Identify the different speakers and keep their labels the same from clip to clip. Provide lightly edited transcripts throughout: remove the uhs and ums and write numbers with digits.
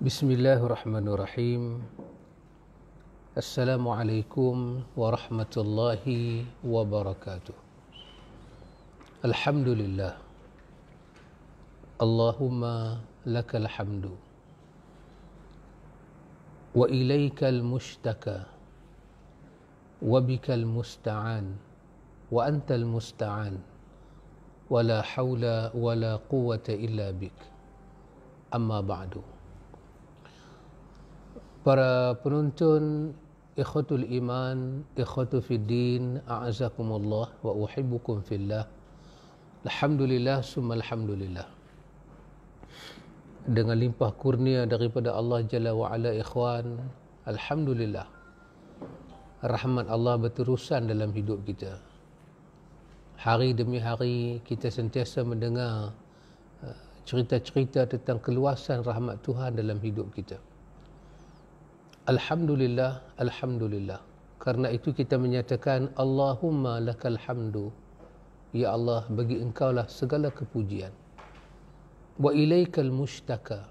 Speaker 1: Bismillahirrahmanirrahim. Assalamualaikum warahmatullahi wabarakatuh. Alhamdulillah. Allahumma lakal hamdu. Wa ilaikal mushtaka. Wa bikal musta'an. Wa antal musta'an. Wa la hawla wa la quwwata illa bik. Amma ba'du. Para penonton, ikhwatul iman, ikhwatu fiddin, a'azakumullah wa uhibbukum fillah. Alhamdulillah summa alhamdulillah. Dengan limpah kurnia daripada Allah Jalla wa Ala, ikhwan, alhamdulillah, rahmat Allah berterusan dalam hidup kita. Hari demi hari kita sentiasa mendengar cerita-cerita tentang keluasan rahmat Tuhan dalam hidup kita. Alhamdulillah, alhamdulillah. Karena itu kita menyatakan Allahumma lakal hamdu. Ya Allah, bagi engkaulah segala kepujian. Wa ilaikal mushtaka.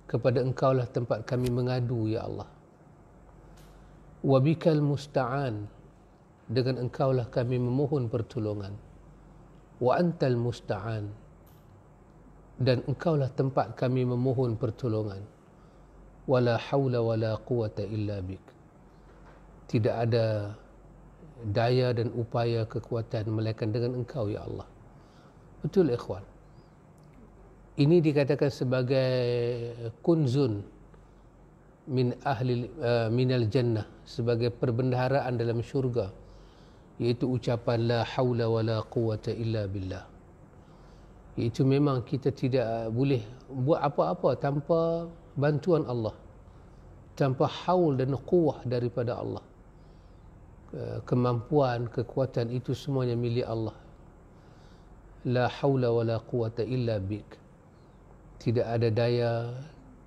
Speaker 1: Kepada engkaulah tempat kami mengadu, ya Allah. Wa bikal musta'an. Dengan engkaulah kami memohon pertolongan. Wa antal musta'an. Dan engkaulah tempat kami memohon pertolongan. Wala hawla wala quwata illa bik. Tidak ada daya dan upaya kekuatan melainkan dengan engkau, ya Allah. Betul, ikhwan. Ini dikatakan sebagai kunzun min ahli minal jannah, sebagai perbendaharaan dalam syurga, iaitu ucapan la hawla wala quwata illa billah. Iaitu memang kita tidak boleh buat apa-apa tanpa bantuan Allah, tanpa haul dan quwwah daripada Allah. Kemampuan, kekuatan itu semuanya milik Allah. La haula wala quwata illa bik. Tidak ada daya,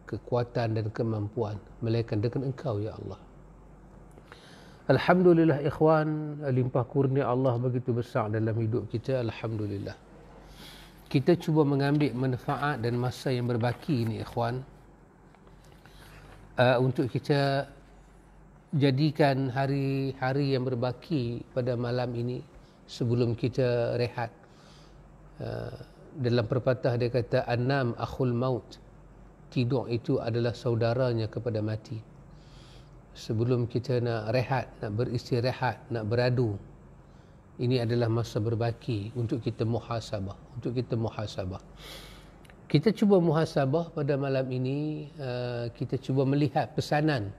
Speaker 1: kekuatan dan kemampuan melainkan dengan engkau, ya Allah. Alhamdulillah, ikhwan, limpah kurnia Allah begitu besar dalam hidup kita. Alhamdulillah. Kita cuba mengambil manfaat dan masa yang berbaki ini, ikhwan, untuk kita jadikan hari-hari yang berbaki pada malam ini sebelum kita rehat. Dalam pepatah dia kata annam akhul maut. Tidur itu adalah saudaranya kepada mati. Sebelum kita nak rehat, nak beristirahat, nak beradu, ini adalah masa berbaki untuk kita muhasabah, Kita cuba muhasabah pada malam ini. Kita cuba melihat pesanan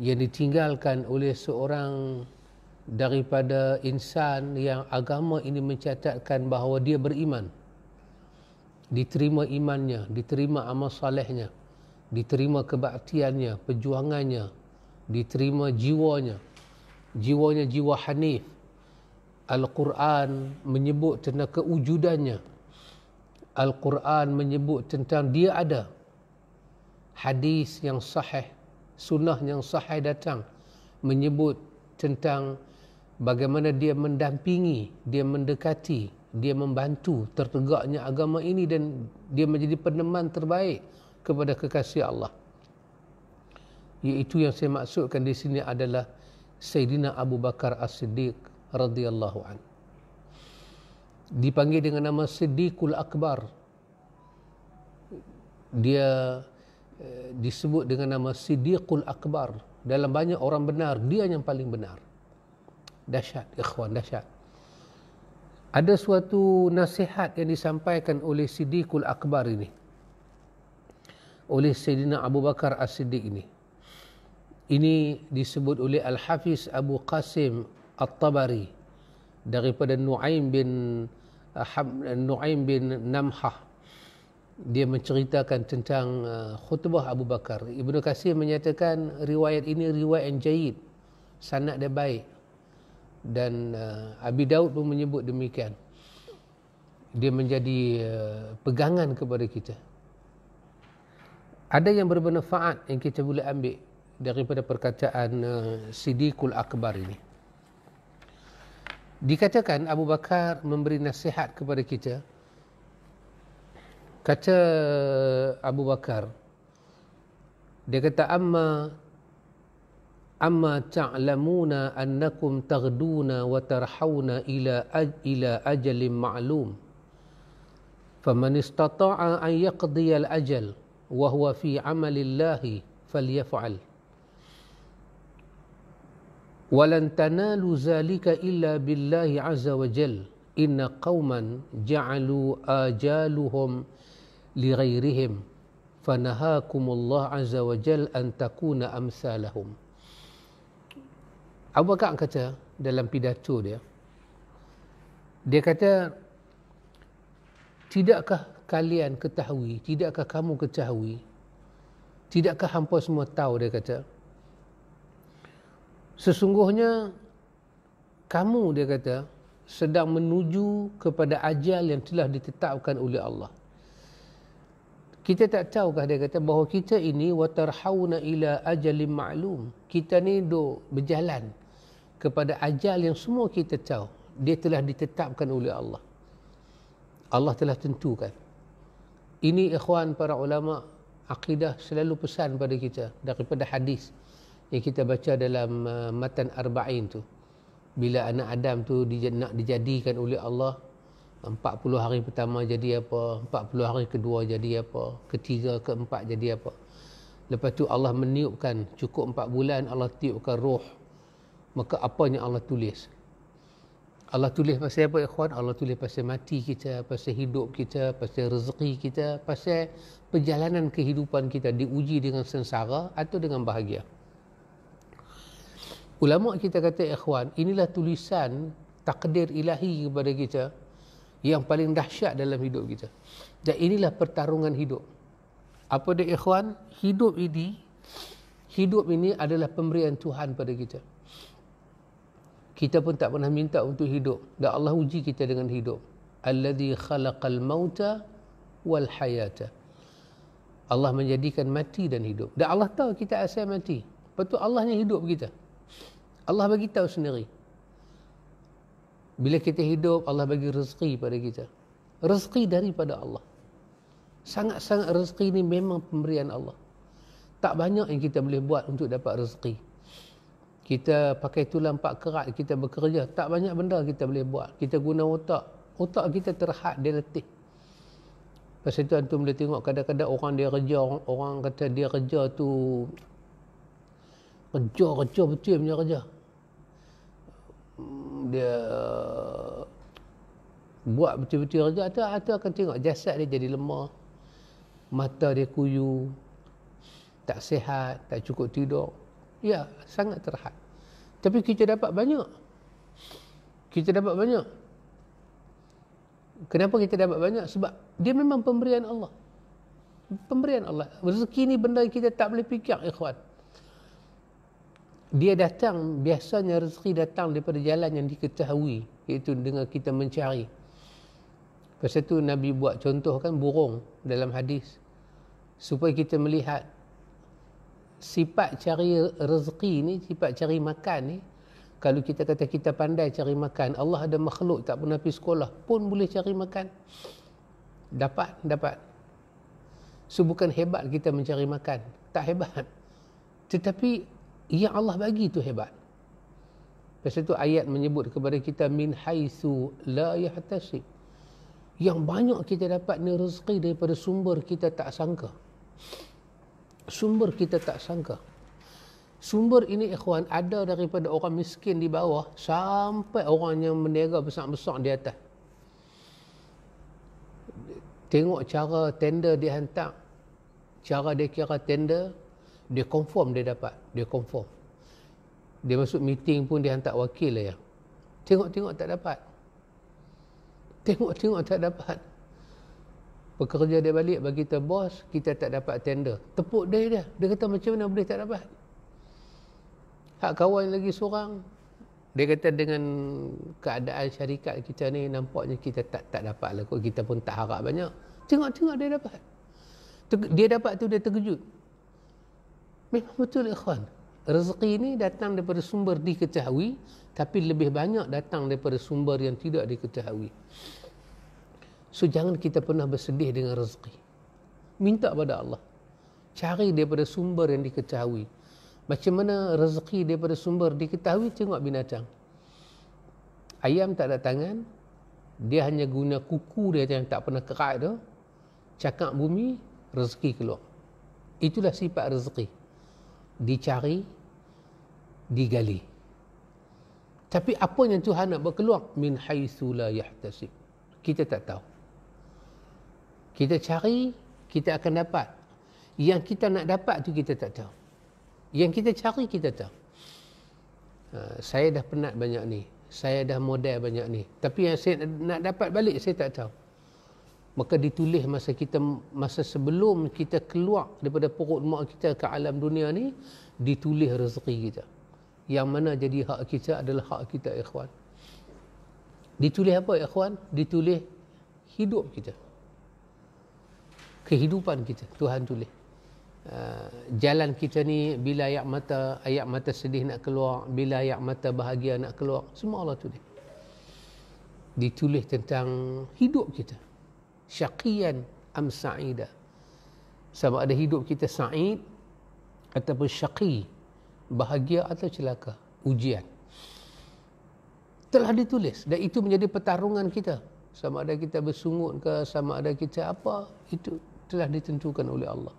Speaker 1: yang ditinggalkan oleh seorang daripada insan yang agama ini mencatatkan bahawa dia beriman. Diterima imannya, diterima amal salehnya, diterima kebaktiannya, perjuangannya, diterima jiwanya. Jiwanya jiwa hanif. Al-Quran menyebut tentang kewujudannya. Al-Quran menyebut tentang dia ada. Hadis yang sahih, sunnah yang sahih datang menyebut tentang bagaimana dia mendampingi, dia mendekati, dia membantu tertegaknya agama ini, dan dia menjadi peneman terbaik kepada kekasih Allah. Iaitu yang saya maksudkan di sini adalah Sayyidina Abu Bakar As-Siddiq radhiyallahu anhu. Dipanggil dengan nama Siddiqul Akbar. Dia disebut dengan nama Siddiqul Akbar. Dalam banyak orang benar, dia yang paling benar. Dahsyat, ikhwan, dahsyat. Ada suatu nasihat yang disampaikan oleh Siddiqul Akbar ini, oleh Sayyidina Abu Bakar As-Siddiq ini. Ini disebut oleh Al-Hafiz Abu Qasim At-Tabari daripada Nu'aim bin Namhah. Dia menceritakan tentang khutbah Abu Bakar. Ibnu Katsir menyatakan riwayat ini riwayat yang jayid, sanad dia baik, dan Abi Daud pun menyebut demikian. Dia menjadi pegangan kepada kita. Ada yang bermanfaat yang kita boleh ambil daripada perkataan Siddiqul Akbar ini. Dikatakan Abu Bakar memberi nasihat kepada kita. Kata Abu Bakar, Dia kata amma ta'lamuna annakum taghduna wa tarhauna ila ajalin ma'lum. Faman istata'a an yaqdiya al-ajal wa huwa fi 'amalillahi falyaf'al. Walan tanalu zalika illa billahi azza wa jal. Inna qauman ja'alu ajaluhum li ghairihim fanahakumullah azza wa jal an takuna amsalahum. Abu Bakar kata dalam pidato dia kata, tidakkah kalian ketahui, tidakkah kamu ketahui, tidakkah hampa semua tahu, dia kata, sesungguhnya kamu, dia kata, sedang menuju kepada ajal yang telah ditetapkan oleh Allah. Kita tak tahukah, dia kata, bahawa kita ini watarhauna ila ajalin ma'lum. Kita ni duk berjalan kepada ajal yang semua kita tahu. Dia telah ditetapkan oleh Allah. Allah telah tentukan. Ini ikhwan para ulama akidah selalu pesan pada kita daripada hadis yang kita baca dalam matan arba'in tu. Bila anak Adam tu nak dijadikan oleh Allah, 40 hari pertama jadi apa, 40 hari kedua jadi apa, ketiga, keempat jadi apa. Lepas tu Allah meniupkan, cukup 4 bulan Allah tiupkan roh. Maka apa yang Allah tulis? Allah tulis pasal apa, ikhwan? Allah tulis pasal mati kita, pasal hidup kita, pasal rezeki kita, pasal perjalanan kehidupan kita, diuji dengan sengsara atau dengan bahagia. Ulama kita kata, ikhwan, inilah tulisan takdir ilahi kepada kita yang paling dahsyat dalam hidup kita. Dan inilah pertarungan hidup. Apa dia, ikhwan? Hidup ini adalah pemberian Tuhan pada kita. Kita pun tak pernah minta untuk hidup, dan Allah uji kita dengan hidup. Alladzi khalaqal mauta wal hayata. Allah menjadikan mati dan hidup. Dan Allah tahu kita asal mati. Lepas tu Allah yang hidup kita. Allah bagi tahu sendiri. Bila kita hidup, Allah bagi rezeki pada kita. Rezeki daripada Allah. Sangat-sangat rezeki ini memang pemberian Allah. Tak banyak yang kita boleh buat untuk dapat rezeki. Kita pakai tulang 4 kerat, kita bekerja. Tak banyak benda kita boleh buat. Kita guna otak. Otak kita terhad, dia letih. Pasal itu antum boleh tengok kadang-kadang orang dia kerja, orang kata dia kerja tu kerja betul punya kerja. Dia buat betul-betul kerja, atau akan tengok jasad dia jadi lemah, mata dia kuyu, tak sihat, tak cukup tidur. Ya, sangat terhad. Tapi kita dapat banyak. Kenapa kita dapat banyak? Sebab dia memang pemberian Allah. Pemberian Allah. Rezeki ni benda yang kita tak boleh fikir, ikhwan. Dia datang, biasanya rezeki datang daripada jalan yang diketahui, iaitu dengan kita mencari. Pasal tu Nabi buat contoh kan burung dalam hadis, supaya kita melihat sifat cari rezeki ni, sifat cari makan ni. Kalau kita kata kita pandai cari makan, Allah ada makhluk tak pernah pergi sekolah pun boleh cari makan. Dapat. So bukan hebat kita mencari makan, tak hebat. Tetapi yang Allah bagi tu hebat. Pasal tu ayat menyebut kepada kita min haitsu la yahtasib. Yang banyak kita dapat ni rezeki daripada sumber kita tak sangka. Sumber kita tak sangka. Sumber ini, ikhwan, ada daripada orang miskin di bawah sampai orang yang berniaga besar-besar di atas. Tengok cara tender dia hantar, cara dia kira tender, dia confirm dia dapat. Dia confirm. Dia masuk meeting pun dia hantar wakil lah ya. Tengok-tengok tak dapat. Tengok-tengok tak dapat. Pekerja dia balik bagi kita, bos, kita tak dapat tender. Tepuk dia. Dia kata macam mana boleh tak dapat? Hak kawan lagi seorang, dia kata dengan keadaan syarikat kita ni nampaknya kita tak dapat lah kot. Kita pun tak harap banyak. Tengok-tengok dia dapat. Dia dapat tu dia terkejut. Memang betul, ikhwan. Rezeki ni datang daripada sumber diketahui, tapi lebih banyak datang daripada sumber yang tidak diketahui. So jangan kita pernah bersedih dengan rezeki. Minta pada Allah. cari daripada sumber yang diketahui. Macam mana rezeki daripada sumber diketahui? Tengok binatang. Ayam tak ada tangan, dia hanya guna kuku dia yang tak pernah kerat tu, cakap bumi, rezeki keluar. Itulah sifat rezeki. Dicari, digali. Tapi apa yang Tuhan nak buat keluar? Min haitsu la yahtasib. Kita tak tahu. Kita cari, kita akan dapat. Yang kita nak dapat tu kita tak tahu. Yang kita cari, kita tahu. Saya dah penat banyak ni. Saya dah modal banyak ni. Tapi yang saya nak dapat balik, saya tak tahu. Maka ditulis masa sebelum kita keluar daripada perut mak kita ke alam dunia ni, ditulis rezeki kita. Yang mana jadi hak kita adalah hak kita, ikhwan. Ditulis apa, ikhwan? Ditulis hidup kita. Kehidupan kita, Tuhan tulis. Jalan kita ni, bila ayat mata sedih nak keluar, bila ayat mata bahagia nak keluar, semua Allah tulis. Ditulis tentang hidup kita. Syaqiyan am sa'ida. Sama ada hidup kita sa'id ataupun syaqi, bahagia atau celaka, ujian. Telah ditulis dan itu menjadi pertarungan kita. Sama ada kita bersungut ke, sama ada kita apa, itu telah ditentukan oleh Allah.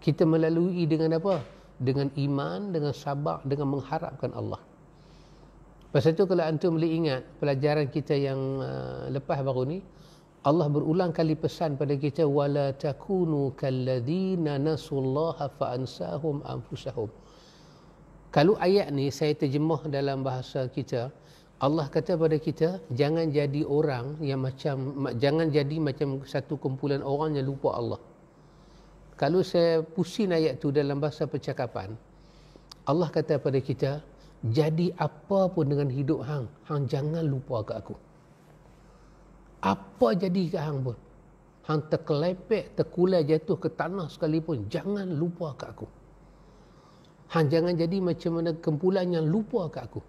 Speaker 1: Kita melalui dengan apa? Dengan iman, dengan sabar, dengan mengharapkan Allah. Pasal itu kalau antum boleh ingat pelajaran kita yang lepas baru ni, Allah berulang kali pesan pada kita, wala takunu kalladzina nasullaha fa ansahum anfusahum. Kalau ayat ni saya terjemah dalam bahasa kita, Allah kata pada kita, jangan jadi orang yang jangan jadi macam satu kumpulan orang yang lupa Allah. Kalau saya pusing ayat tu dalam bahasa percakapan, Allah kata pada kita, jadi apa pun dengan hidup hang jangan lupa ke aku. Apa jadi ke hang pun, hang terkelepek, terkulai jatuh ke tanah sekalipun, jangan lupa ke aku. Hang jangan jadi macam mana kumpulan yang lupa ke aku.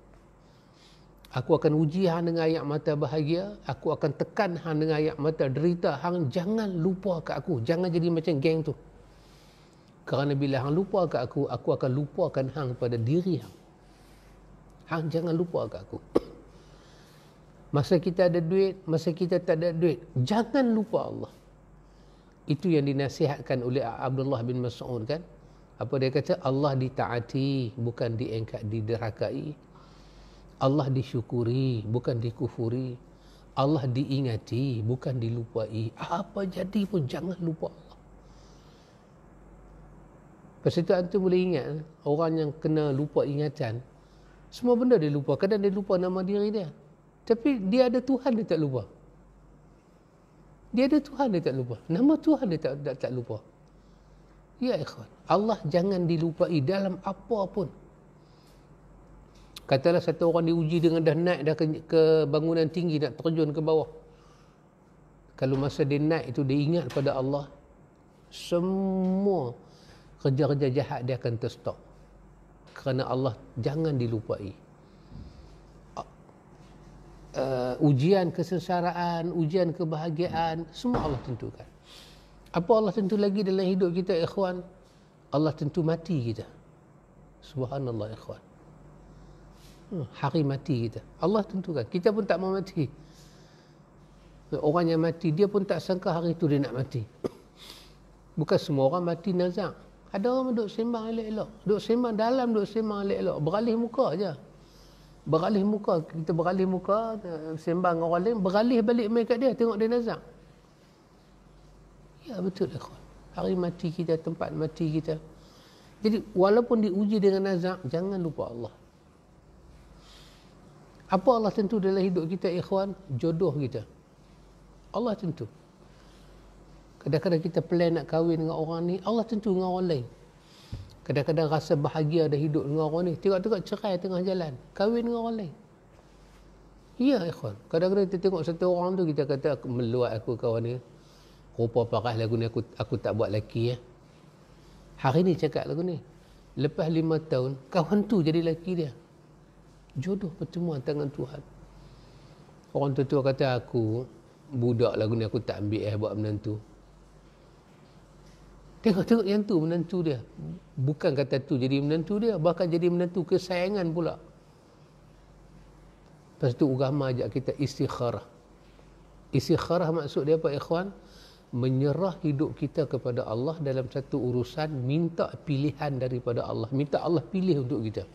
Speaker 1: Aku akan uji hang dengan ayat mata bahagia, aku akan tekan hang dengan ayat mata derita, hang jangan lupa ke aku. Jangan jadi macam geng tu. Kerana bila hang lupa ke aku akan lupakan hang pada diri hang. Hang jangan lupa ke aku. Masa kita ada duit, masa kita tak ada duit, jangan lupa Allah. Itu yang dinasihatkan oleh Abdullah bin Mas'ud kan. Apa dia kata? Allah ditaati, bukan diderakai. Allah disyukuri, bukan dikufuri. Allah diingati, bukan dilupai. Apa jadi pun jangan lupa Allah. Pasal itu antum boleh ingat, orang yang kena lupa ingatan, semua benda dia lupa. Kadang dia lupa nama diri dia. Tapi dia ada Tuhan, dia tak lupa. Dia ada Tuhan, dia tak lupa. Nama Tuhan dia tak lupa. Ya ikhwan, Allah jangan dilupai dalam apa pun. Katalah satu orang diuji dengan dah naik dah ke bangunan tinggi, nak terjun ke bawah. Kalau masa dia naik itu dia ingat pada Allah, semua kerja-kerja jahat dia akan terstop. Kerana Allah jangan dilupai. Ujian kesengsaraan, ujian kebahagiaan, semua Allah tentukan. Apa Allah tentu lagi dalam hidup kita, ikhwan? Allah tentu mati kita. Subhanallah, ikhwan. Hari mati kita, Allah tentukan. Kita pun tak mau mati. Orang yang mati, dia pun tak sangka hari itu dia nak mati. Bukan semua orang mati nazak. Ada orang duduk sembang elok-elok, duduk sembang dalam, duduk sembang elok-elok, beralih muka aja. Beralih muka, kita beralih muka, sembang orang lain, beralih balik mai kat dia, tengok dia nazak. Ya betul ikhwan. Hari mati kita, tempat mati kita. Jadi walaupun diuji dengan nazak, jangan lupa Allah. Apa Allah tentu dalam hidup kita, ikhwan? Jodoh kita. Allah tentu. Kadang-kadang kita plan nak kahwin dengan orang ni, Allah tentu dengan orang lain. Kadang-kadang rasa bahagia ada hidup dengan orang ni, tengok-tengok cerai tengah jalan, kahwin dengan orang lain. Ya ikhwan, kadang-kadang kita tengok satu orang tu, kita kata meluat aku kawan ni, rupa parah lagu ni, aku tak buat lelaki ya. Hari ni cakap lagu ni, lepas 5 tahun kawan tu jadi lelaki dia. Jodoh pertemuan tangan Tuhan. Orang tu kata, aku budak lagu ni, aku tak ambil buat menantu. Tengok yang tu menantu dia. Bukan kata tu jadi menantu dia, bahkan jadi menantu kesayangan pula. Lepas tu agama ajak kita istikharah. Istikharah maksud dia apa ikhwan? Menyerah hidup kita kepada Allah dalam satu urusan, minta pilihan daripada Allah. Minta Allah pilih untuk kita.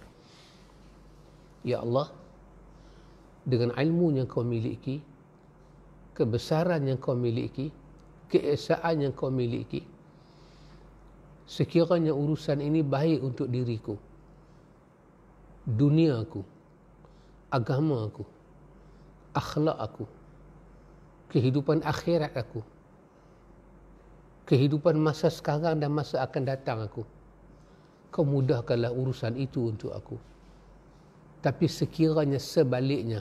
Speaker 1: Ya Allah, dengan ilmu yang kau miliki, kebesaran yang kau miliki, keesaan yang kau miliki, sekiranya urusan ini baik untuk diriku, duniaku, agama aku, akhlak aku, kehidupan akhirat aku, kehidupan masa sekarang dan masa akan datang aku, kau mudahkanlah urusan itu untuk aku. Tapi sekiranya sebaliknya,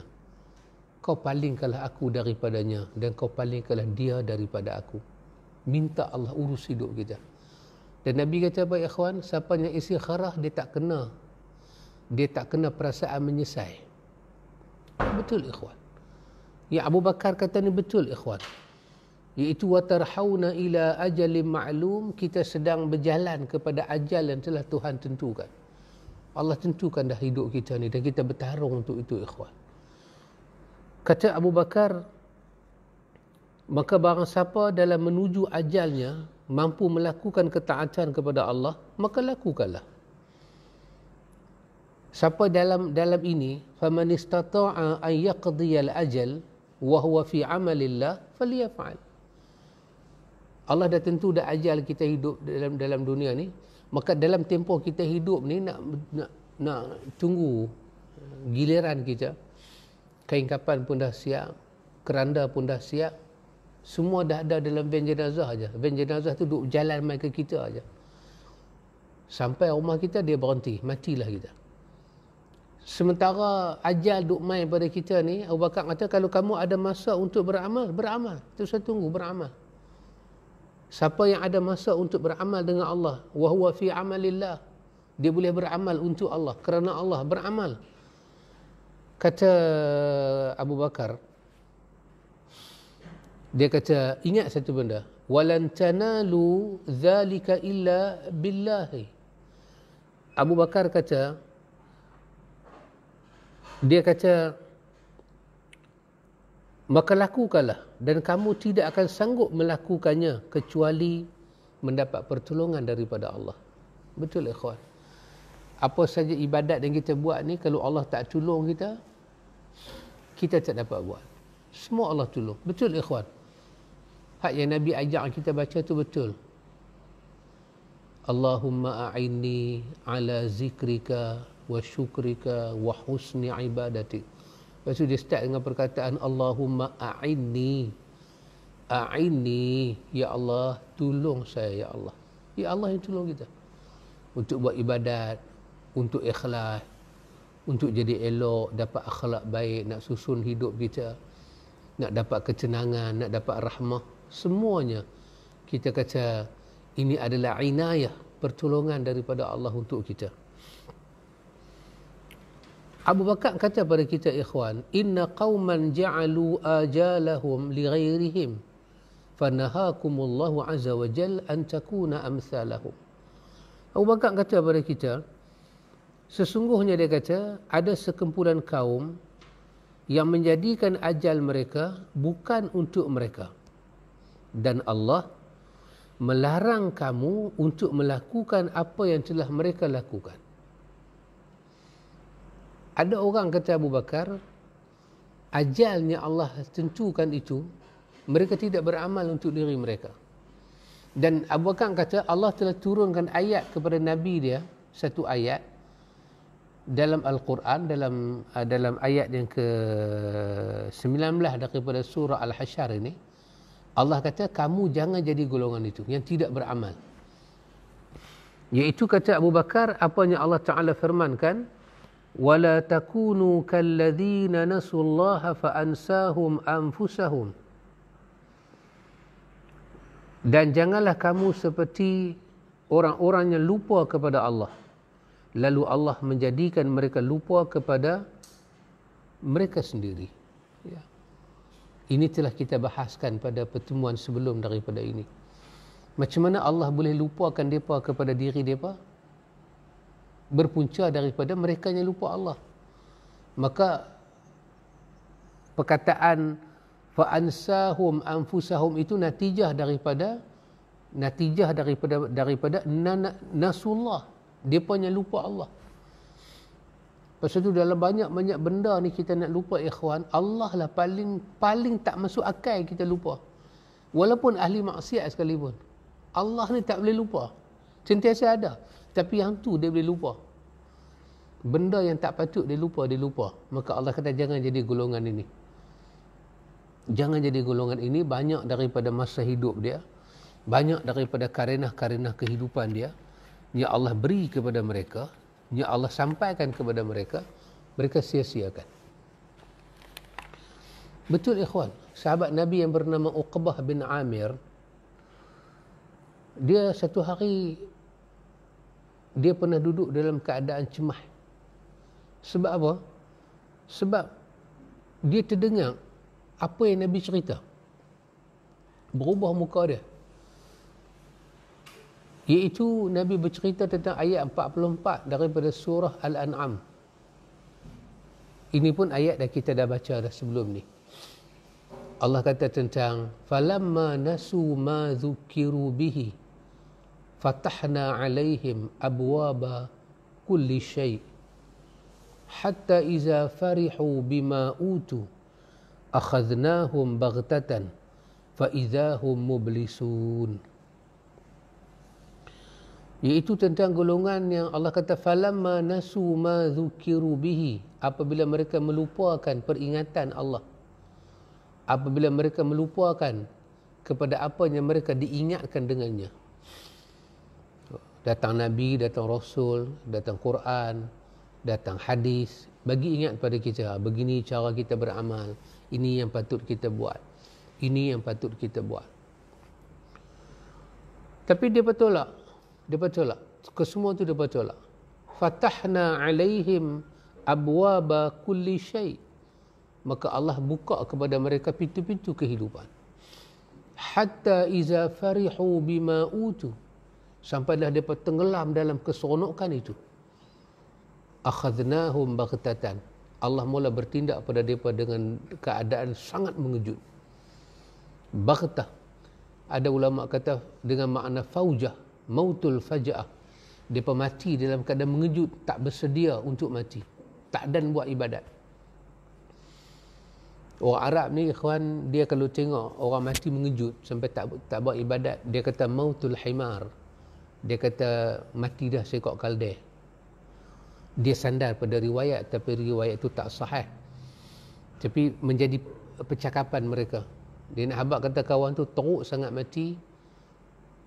Speaker 1: kau palingkanlah aku daripadanya dan kau palingkanlah dia daripada aku. Minta Allah urus hidup kita. Dan Nabi kata apa ikhwan? Siapa yang istikharah, dia tak kena perasaan menyesal. Betul ikhwan. Ya Abu Bakar kata ni betul ikhwan. Iaitu watarhauna ila ajalin ma'lum, kita sedang berjalan kepada ajal yang telah Tuhan tentukan. Allah tentukan dah hidup kita ni dan kita bertarung untuk itu ikhwan. Kata Abu Bakar, maka barang siapa dalam menuju ajalnya mampu melakukan ketaatan kepada Allah, maka lakukanlah. Siapa dalam ini, faman istata'a an yaqdiyal ajal wa huwa fi amalillah falyaf'al. Allah dah tentu dah ajal kita hidup dalam dunia ni, maka dalam tempoh kita hidup ni nak tunggu giliran kita. Kain kapan pun dah siap, keranda pun dah siap, semua dah ada dalam van jenazah aja. Van jenazah tu duduk jalan mai ke kita aja. Sampai rumah kita dia berhenti, matilah kita. Sementara ajal duk mai pada kita ni, Abu Bakar kata kalau kamu ada masa untuk beramal, beramal. Terus saya tunggu beramal. Siapa yang ada masa untuk beramal dengan Allah, wa huwa fi amalillah, dia boleh beramal untuk Allah, kerana Allah, beramal. Kata Abu Bakar, dia kata, ingat satu benda, walan tanalu dzalika illa billahi. Abu Bakar kata, dia kata, maka lakukanlah, dan kamu tidak akan sanggup melakukannya kecuali mendapat pertolongan daripada Allah. Betul ikhwan. Apa saja ibadat yang kita buat ni, kalau Allah tak tolong kita, kita tak dapat buat. Semua Allah tolong. Betul ikhwan. Hak yang Nabi ajak kita baca tu betul. Allahumma a'inni ala zikrika wa syukrika wa husni ibadatik. Lepas tu dia start dengan perkataan Allahumma a'inni. A'inni, ya Allah, tolong saya ya Allah. Ya Allah yang tolong kita untuk buat ibadat, untuk ikhlas, untuk jadi elok, dapat akhlak baik, nak susun hidup kita, nak dapat ketenangan, nak dapat rahmah, semuanya kita kata ini adalah inayah, pertolongan daripada Allah untuk kita. Abu Bakar kata pada kita ikhwan, inna qauman ja'alu ajalahum li ghairihim fanahakumullahu azza wa jalla an takuna amsalahum. Abu Bakar kata pada kita, sesungguhnya dia kata ada sekumpulan kaum yang menjadikan ajal mereka bukan untuk mereka, dan Allah melarang kamu untuk melakukan apa yang telah mereka lakukan. Ada orang kata Abu Bakar, ajalnya Allah tentukan itu, mereka tidak beramal untuk diri mereka. Dan Abu Bakar kata Allah telah turunkan ayat kepada Nabi dia, satu ayat dalam Al-Quran, dalam ayat yang ke-19 daripada surah Al-Hasyr ini. Allah kata kamu jangan jadi golongan itu yang tidak beramal. Iaitu kata Abu Bakar, apa yang Allah Ta'ala firmankan, wala takunu kalladzina nasullaha fa ansahum anfusahum. Dan janganlah kamu seperti orang-orang yang lupa kepada Allah, lalu Allah menjadikan mereka lupa kepada mereka sendiri. Ini telah kita bahaskan pada pertemuan sebelum daripada ini. Macam mana Allah boleh lupakan mereka kepada diri mereka? Berpunca daripada mereka yang lupa Allah. Maka perkataan fa'ansahum anfusahum itu natijah daripada nasullah. Mereka yang lupa Allah. Pasal tu dalam banyak benda ni kita nak lupa, ikhwan, Allah lah paling tak masuk akal kita lupa. Walaupun ahli maksiat sekalipun, Allah ni tak boleh lupa. Sentiasa ada. Tapi yang tu dia boleh lupa. Benda yang tak patut dia lupa. Maka Allah kata jangan jadi golongan ini. Jangan jadi golongan ini. Banyak daripada masa hidup dia, banyak daripada karenah-karenah kehidupan dia, yang Allah beri kepada mereka, yang Allah sampaikan kepada mereka, mereka sia-siakan. Betul ikhwan, sahabat Nabi yang bernama Uqbah bin Amir, dia satu hari dia pernah duduk dalam keadaan cemas. Sebab apa? Sebab dia terdengar apa yang Nabi cerita. Berubah muka dia. Iaitu Nabi bercerita tentang ayat 44 daripada surah Al-An'am. Ini pun ayat dah kita dah baca dah sebelum ni. Allah kata tentang falamma nasu ma dzukiru bihi fatahna alaihim abwaba kulli syai' hatta iza farihu bima utu akhadnahum baghtatan fa idahum mublisun. Iaitu tentang golongan yang Allah kata falamma nasu ma dzukiru bihi, apabila mereka melupakan peringatan Allah, apabila mereka melupakan kepada apa yang mereka diingatkan dengannya. Datang Nabi, datang Rasul, datang Quran, datang hadis, bagi ingat pada kita, begini cara kita beramal, ini yang patut kita buat, ini yang patut kita buat. Tapi dia bertolak. Kesemua tu dia bertolak. Fatahna alaihim abwaba kulli syai'. Maka Allah buka kepada mereka pintu-pintu kehidupan. Hatta iza farihu bima utu. Sampailah mereka tenggelam dalam keseronokan itu. Akhadnahum baghtatan. Allah mula bertindak pada mereka dengan keadaan sangat mengejut. Baghtah. Ada ulama kata dengan makna faujah, mautul faja'ah. Mereka mati dalam keadaan mengejut, tak bersedia untuk mati, tak dan buat ibadat. Orang Arab ni ikhwan, dia kalau tengok orang mati mengejut sampai tak buat ibadat, dia kata mautul himar. Dia kata mati dah seekor kaldeh. Dia sandar pada riwayat, tapi riwayat itu tak sahih. Tapi menjadi percakapan mereka. Dia nak habaq kata kawan tu teruk sangat mati.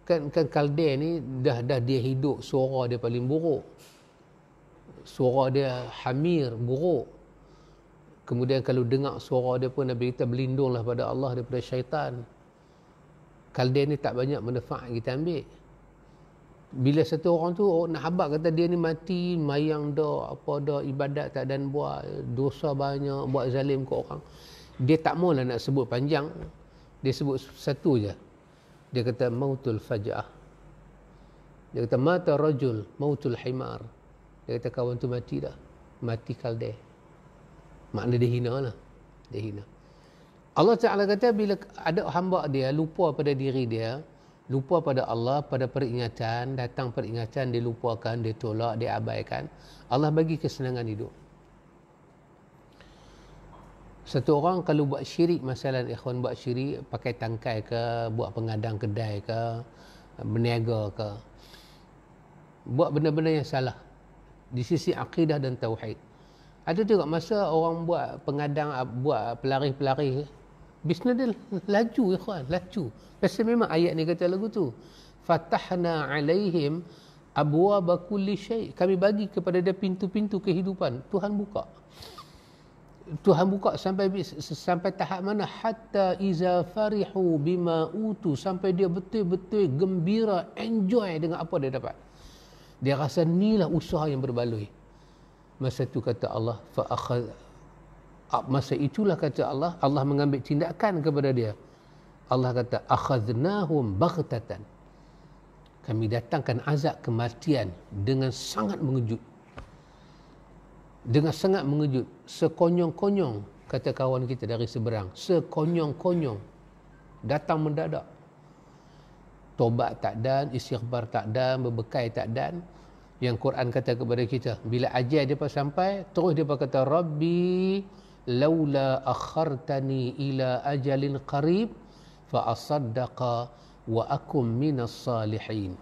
Speaker 1: Kan kaldeh ni dah dia hidup, suara dia paling buruk. Suara dia hamir, buruk. Kemudian kalau dengar suara dia pun Nabi kita berlindunglah pada Allah daripada syaitan. Kaldeh ni tak banyak manfaat kita ambil. Bila satu orang tu nak habaq kata dia ni mati, mayang dah, apa dah, ibadat tak dan buat, dosa banyak, buat zalim ke orang, dia tak maulah nak sebut panjang. Dia sebut satu je. Dia kata mautul faja'ah. Dia kata mata rajul mautul himar. Dia kata kawan tu mati dah, mati kaldeh. Makna dia hina lah. Dia hina. Allah Ta'ala kata bila ada hamba dia lupa pada diri dia, lupa pada Allah, pada peringatan, datang peringatan dia lupakan, dia tolak, dia abaikan, Allah bagi kesenangan hidup. Satu orang kalau buat syirik, masalah ikhwan buat syirik, pakai tangkai ke, buat pengadang kedai ke, berniaga ke, buat benda-benda yang salah di sisi akidah dan tauhid. Ada juga masa orang buat pengadang, buat pelari-pelari, bisnes dia laju ikhwan, laju. Pasal memang ayat ni kata lagu tu, fatahna alaihim abwaba kulli syai'. Kami bagi kepada dia pintu-pintu kehidupan. Tuhan buka sampai tahap mana, hatta iza farihu bima utu, sampai dia betul-betul gembira, enjoy dengan apa dia dapat. Dia rasa inilah usaha yang berbaloi. Masa itu kata Allah, masa itulah kata Allah mengambil tindakan kepada dia. Allah kata akhadnahum baghtatan. Kami datangkan azab kematian dengan sangat mengejut. Dengan sangat mengejut. Sekonyong-konyong, kata kawan kita dari seberang. Sekonyong-konyong. Datang mendadak. Tobat tak dan, istighfar tak dan, berbekai tak dan. Yang Quran kata kepada kita, bila ajal dia sampai, terus dia kata, Rabbi laula akhartani ila ajalin qarib fa asaddaqa wa akum minas salihin.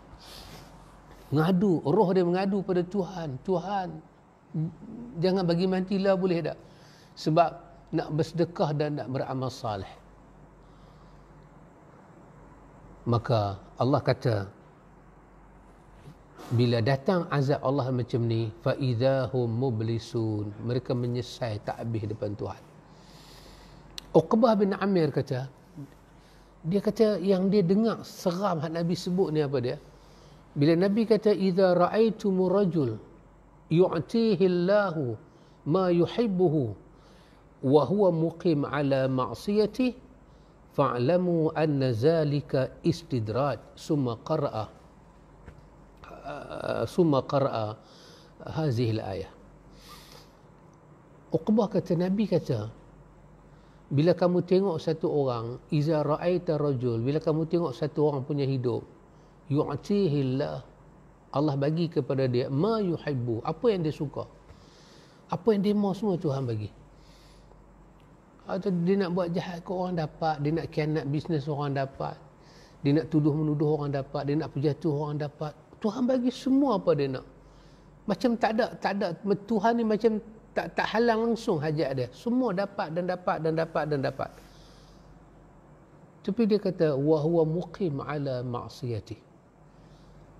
Speaker 1: Mengadu, roh dia mengadu pada Tuhan. Tuhan, jangan bagi matilah, boleh tak? Sebab nak bersedekah dan nak beramal salih. Maka Allah kata, bila datang azab Allah macam ni, fa idzahum mublisun, mereka menyesal tak habis depan Tuhan. Uqbah bin Amir kata, dia kata yang dia dengar seram hak Nabi sebut ni apa dia? Bila Nabi kata idza ra'aitumur rajul yu'tihi Allahu ma yuhibbuhu wa huwa muqim ala ma'siyatihi fa'lamu anna zalika istidraj. Summa qara'a hadhihi al-ayah. Uqbah kata, Nabi kata, bila kamu tengok satu orang, iza ra'aita rajul, bila kamu tengok satu orang punya hidup, yu'tihi Allah bagi kepada dia ma yuhibbu, apa yang dia suka, apa yang dia mahu, semua Tuhan bagi. Atau dia nak buat jahat ke orang dapat, dia nak khianat bisnes orang dapat, dia nak tuduh menuduh orang dapat, dia nak berjatuh orang dapat. Tuhan bagi semua apa dia nak. Macam tak ada Tuhan ni macam tak halang langsung hajat dia. Semua dapat dan dapat dan dapat dan dapat. Tapi dia kata wa huwa muqim ala ma'siyati.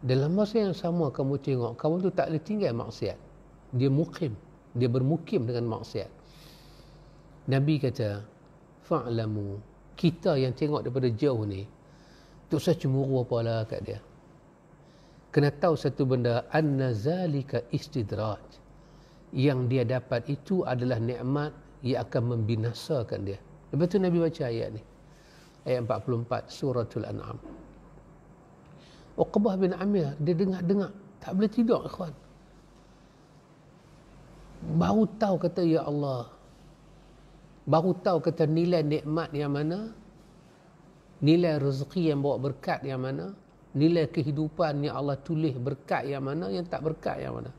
Speaker 1: Dalam masa yang sama kamu tengok kamu tu tak boleh tinggal maksiat. Dia muqim, dia bermukim dengan maksiat. Nabi kata, fa'lamu, kita yang tengok daripada jauh ni, tak usah cemburu apalah kat dia. Kena tahu satu benda, anna zalika istidraj. Yang dia dapat itu adalah nikmat yang akan membinasakan dia. Lepas tu Nabi baca ayat ni. Ayat 44 suratul An'am. Uqbah bin Amir, dia dengar, tak boleh tidur, ikhwan. Baru tahu kata, ya Allah. Baru tahu kata nilai nikmat yang mana, nilai rezeki yang bawa berkat yang mana, nilai kehidupan yang Allah tulis berkat yang mana, yang tak berkat yang mana.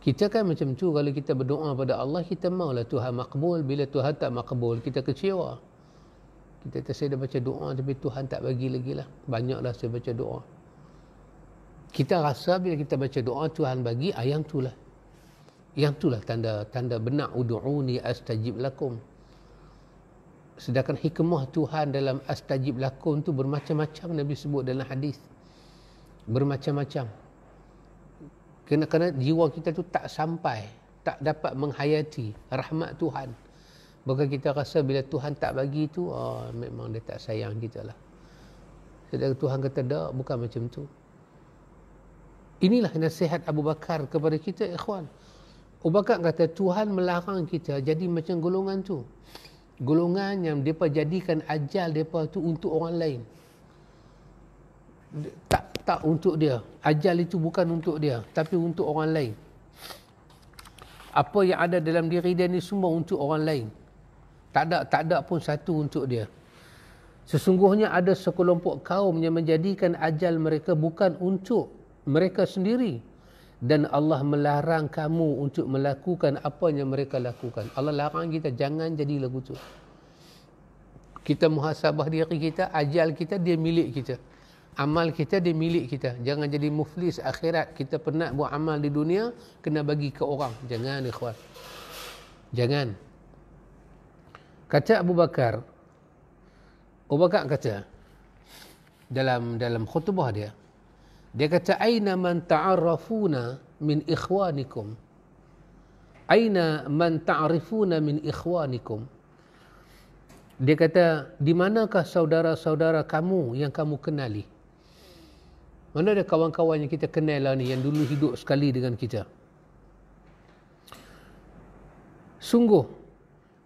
Speaker 1: Kita kan macam tu, kalau kita berdoa pada Allah, kita maulah Tuhan makbul. Bila Tuhan tak makbul, kita kecewa. Kita kata, saya dah baca doa tapi Tuhan tak bagi lagi lah. Banyaklah saya baca doa. Kita rasa bila kita baca doa Tuhan bagi, yang itulah. Yang itulah tanda benak, udu'uni astajib lakum. Sedangkan hikmah Tuhan dalam astajib lakum tu bermacam-macam, Nabi sebut dalam hadis. Bermacam-macam. Kerana jiwa kita tu tak sampai, tak dapat menghayati rahmat Tuhan. Maka kita rasa bila Tuhan tak bagi tu, memang dia tak sayang kita lah. Sedangkan Tuhan kata, tak, bukan macam tu. Inilah nasihat Abu Bakar kepada kita, ikhwan. Abu Bakar kata, Tuhan melarang kita jadi macam golongan tu. Golongan yang mereka jadikan ajal mereka tu untuk orang lain. Tak untuk dia. Ajal itu bukan untuk dia, tapi untuk orang lain. Apa yang ada dalam diri dia ni semua untuk orang lain. Tak ada pun satu untuk dia. Sesungguhnya ada sekelompok kaum yang menjadikan ajal mereka bukan untuk mereka sendiri. Dan Allah melarang kamu untuk melakukan apa yang mereka lakukan. Allah larang kita, jangan jadi lagu tu. Kita muhasabah diri kita, ajal kita dia milik kita. Amal kita dia milik kita. Jangan jadi muflis akhirat. Kita penat buat amal di dunia, kena bagi ke orang. Jangan, ikhwan. Jangan. Kata Abu Bakar kata dalam khutbah dia kata, aina man ta'arrafuna min ikhwanikum, aina man ta'rifuna min ikhwanikum. Dia kata, di manakah saudara-saudara kamu yang kamu kenali? Mana ada kawan-kawan yang kita kenal lah ni, yang dulu hidup sekali dengan kita? Sungguh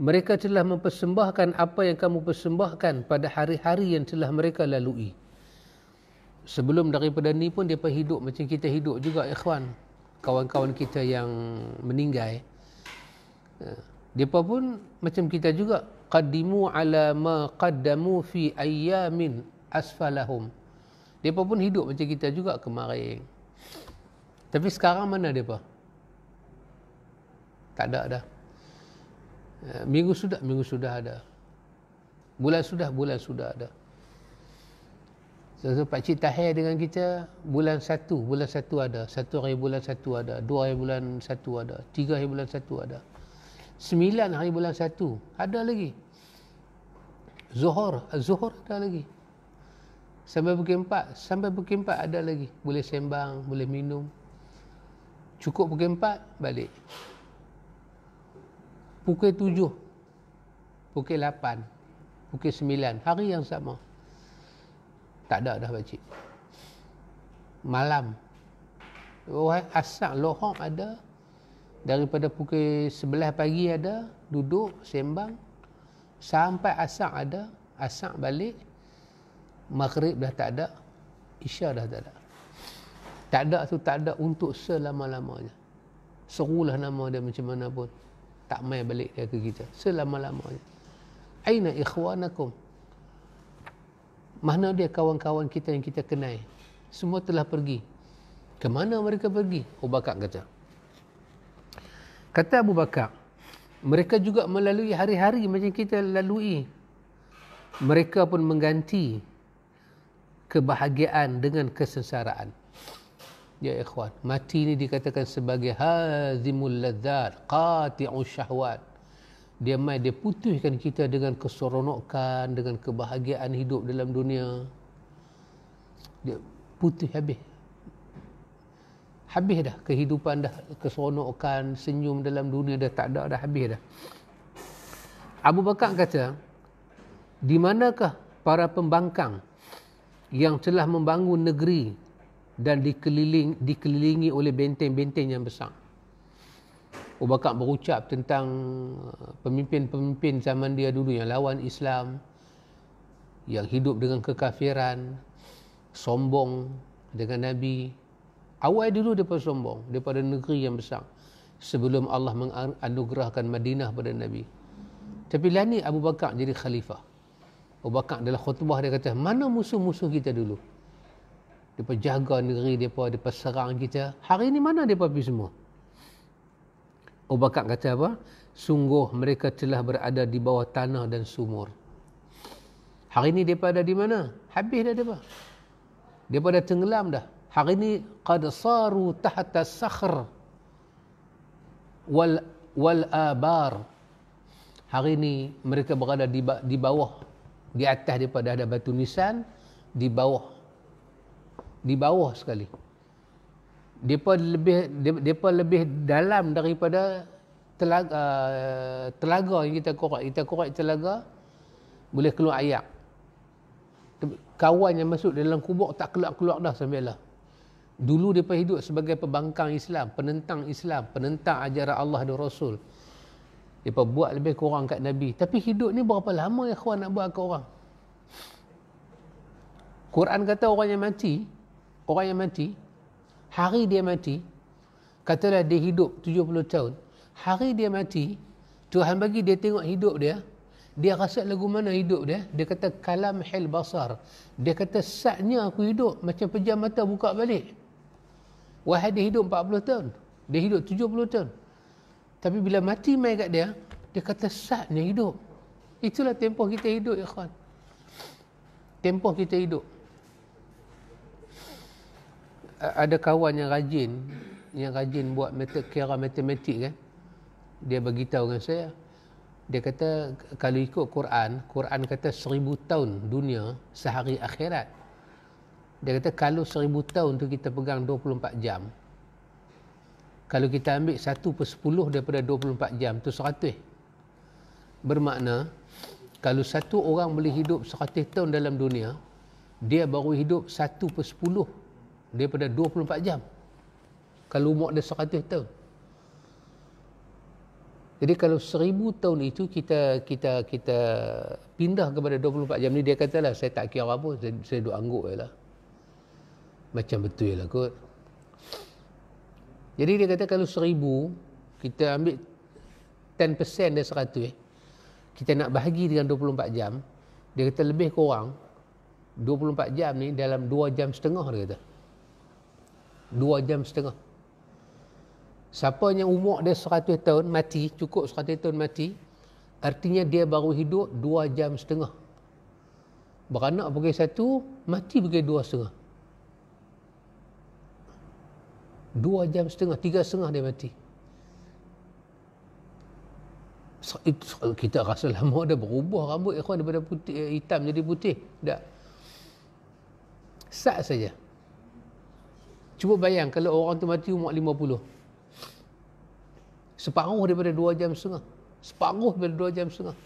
Speaker 1: mereka telah mempersembahkan apa yang kamu persembahkan pada hari-hari yang telah mereka lalui. sebelum daripada ni pun mereka hidup macam kita hidup juga, ikhwan. Kawan-kawan kita yang meninggal, mereka pun macam kita juga. Qaddimu ala ma qaddamu fi ayyamin asfalahum. Mereka pun hidup macam kita juga kemarin. Tapi sekarang mana mereka? Tak ada dah. Minggu sudah ada. Bulan sudah ada. So, Pakcik Tahir dengan kita bulan 1 ada. 1 hari bulan 1 ada. 2 hari bulan 1 ada. 3 hari bulan 1 ada. 9 hari bulan 1 ada lagi. Zuhur ada lagi. Sampai pukul 4 ada lagi. Boleh sembang, boleh minum. Cukup pukul 4 balik. Pukul 7, pukul 8, pukul 9, hari yang sama. Tak ada dah pakcik. Malam, asar lohong ada. Daripada pukul 11 pagi ada, duduk, sembang. Sampai asar ada, asar balik. Maghrib dah tak ada, Isya dah tak ada. Tak ada tu tak ada untuk selama-lamanya. Serulah nama dia macam mana pun, tak main balik dia ke kita selama-lamanya. Aina ikhwanakum? Mana dia kawan-kawan kita yang kita kenal? Semua telah pergi. Ke mana mereka pergi? Abu Bakar kata Abu Bakar, mereka juga melalui hari-hari macam kita lalui. Mereka pun mengganti kebahagiaan dengan kesengsaraan. Ya ikhwan, mati ni dikatakan sebagai hazimul ladzat, qati'us syahwat. Dia putuskan kita dengan keseronokan, dengan kebahagiaan hidup dalam dunia. Dia putus habis. Habis dah kehidupan, dah keseronokan, senyum dalam dunia dah tak ada, dah habis dah. Abu Bakar kata, di manakah para pembangkang yang telah membangun negeri dan dikelilingi oleh benteng-benteng yang besar? Abu Bakar berucap tentang pemimpin-pemimpin zaman dia dulu yang lawan Islam, yang hidup dengan kekafiran, sombong dengan Nabi. Awal dulu mereka sombong daripada negeri yang besar sebelum Allah menganugerahkan Madinah pada Nabi. Tapi lah ni Abu Bakar jadi khalifah. Abu Bakar dalam khutbah dia kata, mana musuh-musuh kita dulu? Mereka jaga negeri mereka serang kita. Hari ni mana mereka pergi semua? Abu Bakar kata apa? Sungguh mereka telah berada di bawah tanah dan sumur. Hari ni mereka ada di mana? Habis dah mereka. Mereka dah tenggelam dah. Hari ni qad saru tahta sakhr wal abar. Hari ni mereka berada di bawah. Di atas daripada ada batu nisan, di bawah sekali. Depa lebih dalam daripada telaga yang kita korek telaga boleh keluar air. Kawan yang masuk dalam kubur tak keluar dah sampai lah. Dulu depa hidup sebagai pembangkang Islam, penentang ajaran Allah dan Rasul. Depa buat lebih kurang kat Nabi. Tapi hidup ni berapa lama ya kawan nak buat kat orang? Quran kata orang yang mati, hari dia mati, katalah dia hidup 70 tahun. Hari dia mati, Tuhan bagi dia tengok hidup dia. Dia rasa lagu mana hidup dia? Dia kata kalam hil basar. Dia kata saatnya aku hidup macam pejam mata buka balik. Wahai dia hidup 40 tahun. Dia hidup 70 tahun. Tapi bila mati mai kat dia, dia kata saatnya hidup. Itulah tempoh kita hidup, ya kawan. Tempoh kita hidup. Ada kawan yang rajin buat kira matematik kan. Dia beritahu dengan saya. Dia kata kalau ikut Quran kata 1000 tahun dunia sehari akhirat. Dia kata kalau 1000 tahun tu kita pegang 24 jam. Kalau kita ambil 1/10 daripada 24 jam tu 100. Bermakna kalau satu orang boleh hidup 100 tahun dalam dunia, dia baru hidup 1/10 daripada 24 jam. Kalau umur dia 100 tahun. Jadi kalau 1000 tahun itu kita pindah kepada 24 jam ni, dia katalah saya tak kira apa, saya duk angguk je lah. Macam betul lah kot. Jadi dia kata kalau 1000, kita ambil 10% dari 100, kita nak bahagi dengan 24 jam, dia kata lebih kurang 24 jam ni dalam 2 jam setengah dia kata. 2 jam setengah. Siapa yang umur dia 100 tahun mati, cukup 100 tahun mati, artinya dia baru hidup 2 jam setengah. Beranak pukul 1, mati pukul 2.30. 2 jam setengah, 3.30 dia mati. Kita rasa lama dah berubah rambut ikhwan daripada putih, hitam jadi putih. Tak. Sat saja. Cuba bayang kalau orang tu mati umur 50. Separuh daripada 2 jam setengah. Separuh daripada 2 jam setengah.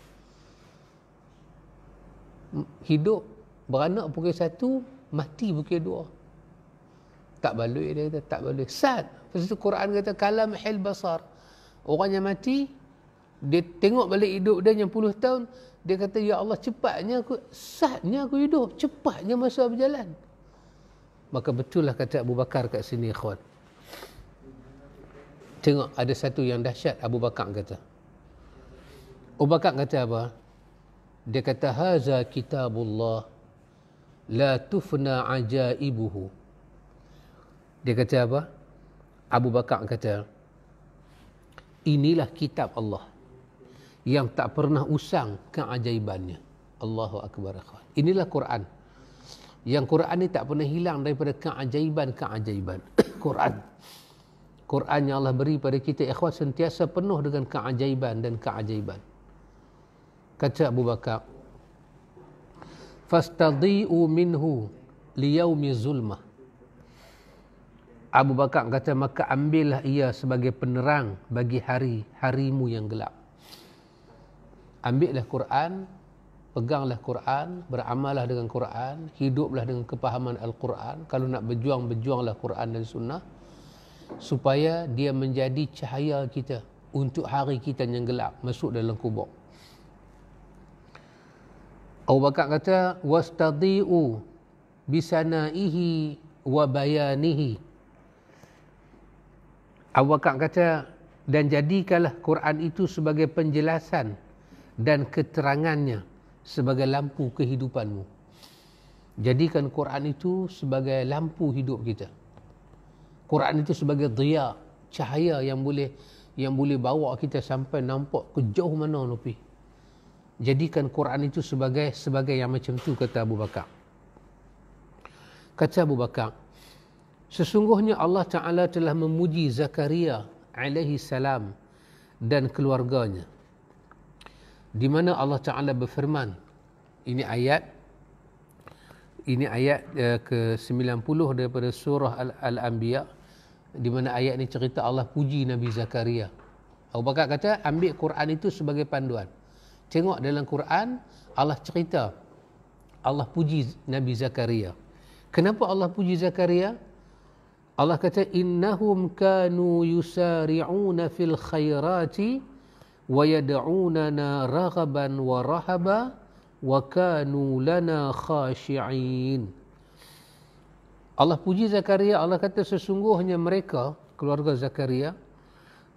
Speaker 1: Hidup, beranak pukul 1, mati pukul 2. Tak baloi dia kata, tak baloi. Sat. Lepas tu Quran kata, kalam hil basar. Orang yang mati, dia tengok balik hidup dia yang puluh tahun, dia kata, ya Allah, cepatnya aku, satnya aku hidup, cepatnya masa berjalan. Maka betul lah kata Abu Bakar kat sini, ikhwan. Tengok, ada satu yang dahsyat Abu Bakar kata. Abu Bakar kata apa? Dia kata, haza kitabullah, la tufna ajaibuhu. Dia kata apa? Abu Bakar kata, inilah kitab Allah yang tak pernah usang keajaibannya. Allahu Akbar. Inilah Quran. Yang Quran ni tak pernah hilang daripada keajaiban-keajaiban. Quran yang Allah beri pada kita, ikhwan, sentiasa penuh dengan keajaiban dan keajaiban. Kata Abu Bakar, fastadhi'u minhu liyaumi zulmah. Abu Bakar kata, maka ambillah ia sebagai penerang bagi harimu yang gelap. Ambillah Quran, peganglah Quran, beramallah dengan Quran, hiduplah dengan kepahaman Al-Quran. Kalau nak berjuang, berjuanglah Quran dan Sunnah, supaya dia menjadi cahaya kita untuk hari kita yang gelap, masuk dalam kubur. Abu Bakar kata, wastadhi'u bisanaihi wa bayanihi. Abu Bakar kata, dan jadikanlah Quran itu sebagai penjelasan dan keterangannya sebagai lampu kehidupanmu. Jadikan Quran itu sebagai lampu hidup kita. Quran itu sebagai dhiya, cahaya yang boleh bawa kita sampai nampak ke jauh mana lebih. Jadikan Quran itu sebagai yang macam tu, kata Abu Bakar. Kata Abu Bakar, sesungguhnya Allah Ta'ala telah memuji Zakaria alaihi salam dan keluarganya, di mana Allah Ta'ala berfirman, ini ayat ke-90 daripada surah Al-Anbiya, di mana ayat ni cerita Allah puji Nabi Zakaria. Abu Bakar kata, ambil Quran itu sebagai panduan. Tengok dalam Quran, Allah cerita, Allah puji Nabi Zakaria. Kenapa Allah puji Zakaria? Allah kata, innahum kanu yusari'una fil khairati wa yad'unana raghaban wa rahaba wa kanu lana khashi'in. Allah puji Zakaria. Allah kata, sesungguhnya mereka, keluarga Zakaria,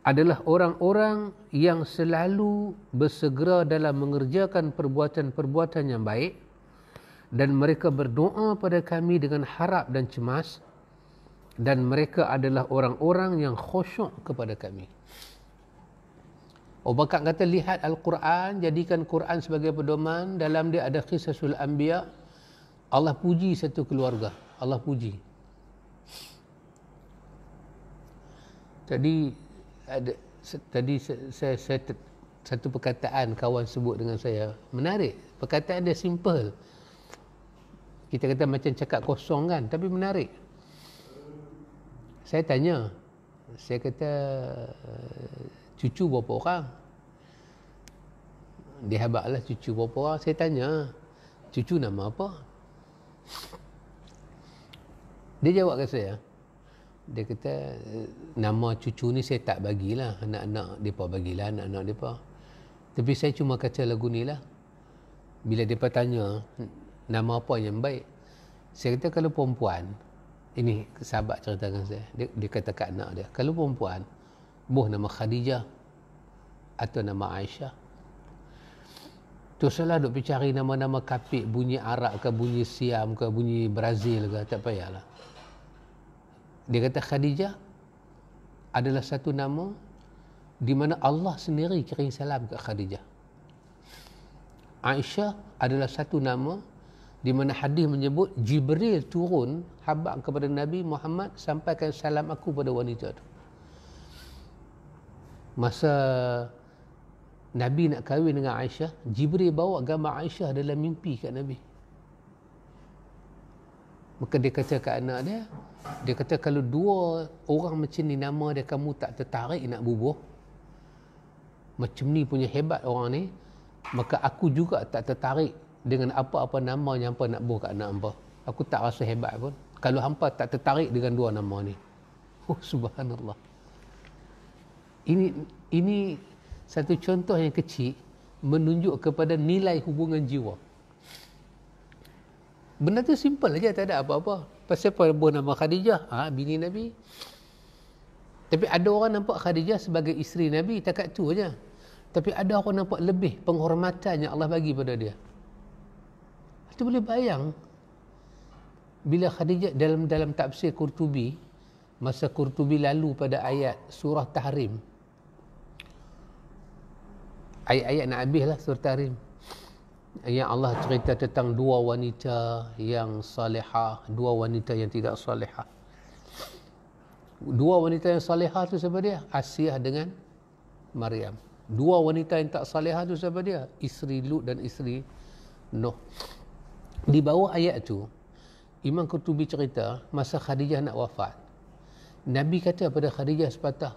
Speaker 1: adalah orang-orang yang selalu bersegera dalam mengerjakan perbuatan-perbuatan yang baik, dan mereka berdoa pada kami dengan harap dan cemas, dan mereka adalah orang-orang yang khusyuk kepada kami. Abu Bakar kata, lihat Al-Quran, jadikan Quran sebagai pedoman. Dalam dia ada Qisasul Anbiya. Allah puji satu keluarga. Allah puji. Tadi saya satu perkataan kawan sebut dengan saya, menarik. Perkataan dia simple. Kita kata macam cakap kosong kan, tapi menarik. Saya tanya, saya kata, cucu berapa orang? Dia habaklah cucu berapa orang. Saya tanya, cucu nama apa? Dia jawab kat saya, dia kata, nama cucu ni saya tak bagilah, anak-anak mereka bagilah, anak-anak mereka. Tapi saya cuma kata lagu ni lah. Bila mereka tanya nama apa yang baik, saya kata, kalau perempuan, Ini sahabat ceritakan saya. Dia kata kat anak dia, kalau perempuan buh nama Khadijah atau nama Aisyah, tu salah duk pergi cari nama-nama kapit, bunyi Arab ke, bunyi Siam ke, bunyi Brazil ke, tak payahlah. Dia kata Khadijah adalah satu nama di mana Allah sendiri kirim salam ke Khadijah. Aisyah adalah satu nama di mana hadis menyebut Jibril turun habaq kepada Nabi Muhammad, sampaikan salam aku pada wanita itu. Masa Nabi nak kahwin dengan Aisyah, Jibril bawa gambar Aisyah dalam mimpi kat Nabi. Maka dia kata kat anak dia kata kalau dua orang macam ni nama dia kamu tak tertarik nak bubuh, macam ni punya hebat orang ni, maka aku juga tak tertarik dengan apa-apa nama yang hampa nak buh kat anak hampa. Aku tak rasa hebat pun kalau hampa tak tertarik dengan dua nama ni. Oh subhanallah. Ini satu contoh yang kecil menunjuk kepada nilai hubungan jiwa. Benda tu simple aja, tak ada apa-apa. Pasal apa buh nama Khadijah? Bini Nabi. Tapi ada orang nampak Khadijah sebagai isteri Nabi, takat tu aja. Tapi ada orang nampak lebih penghormatan yang Allah bagi pada dia. Itu boleh bayang bila Khadijah dalam tafsir Qurtubi, masa Qurtubi lalu pada ayat surah Tahrim, ayat-ayat nak habis lah surah Tahrim, yang Allah cerita tentang dua wanita yang salihah, dua wanita yang tidak salihah. Dua wanita yang salihah tu siapa dia? Asiyah dengan Maryam. Dua wanita yang tak salihah tu siapa dia? Isteri Lut dan isteri Nuh. Di bawah ayat tu, Imam Qurtubi cerita masa Khadijah nak wafat, Nabi kata pada Khadijah sepatah,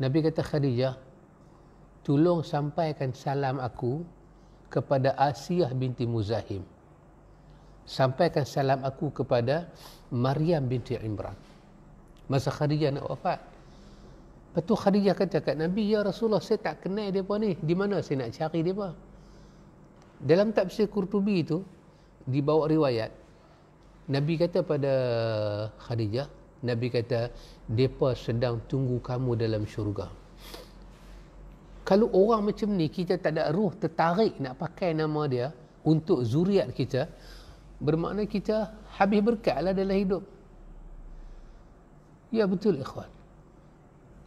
Speaker 1: Nabi kata, Khadijah, tolong sampaikan salam aku kepada Asiyah binti Muzahim. Sampaikan salam aku kepada Maryam binti Imran. Masa Khadijah nak wafat. Lepas tu Khadijah kata kat Nabi, ya Rasulullah, saya tak kenal mereka ni. Di mana saya nak cari mereka? Dalam tafsir Qurtubi itu, dibawa riwayat, Nabi kata pada Khadijah, Nabi kata, mereka sedang tunggu kamu dalam syurga. Kalau orang macam ni, kita tak ada ruh tertarik nak pakai nama dia untuk zuriat kita, bermakna kita habis berkat lah dalam hidup. Ya betul ikhwan.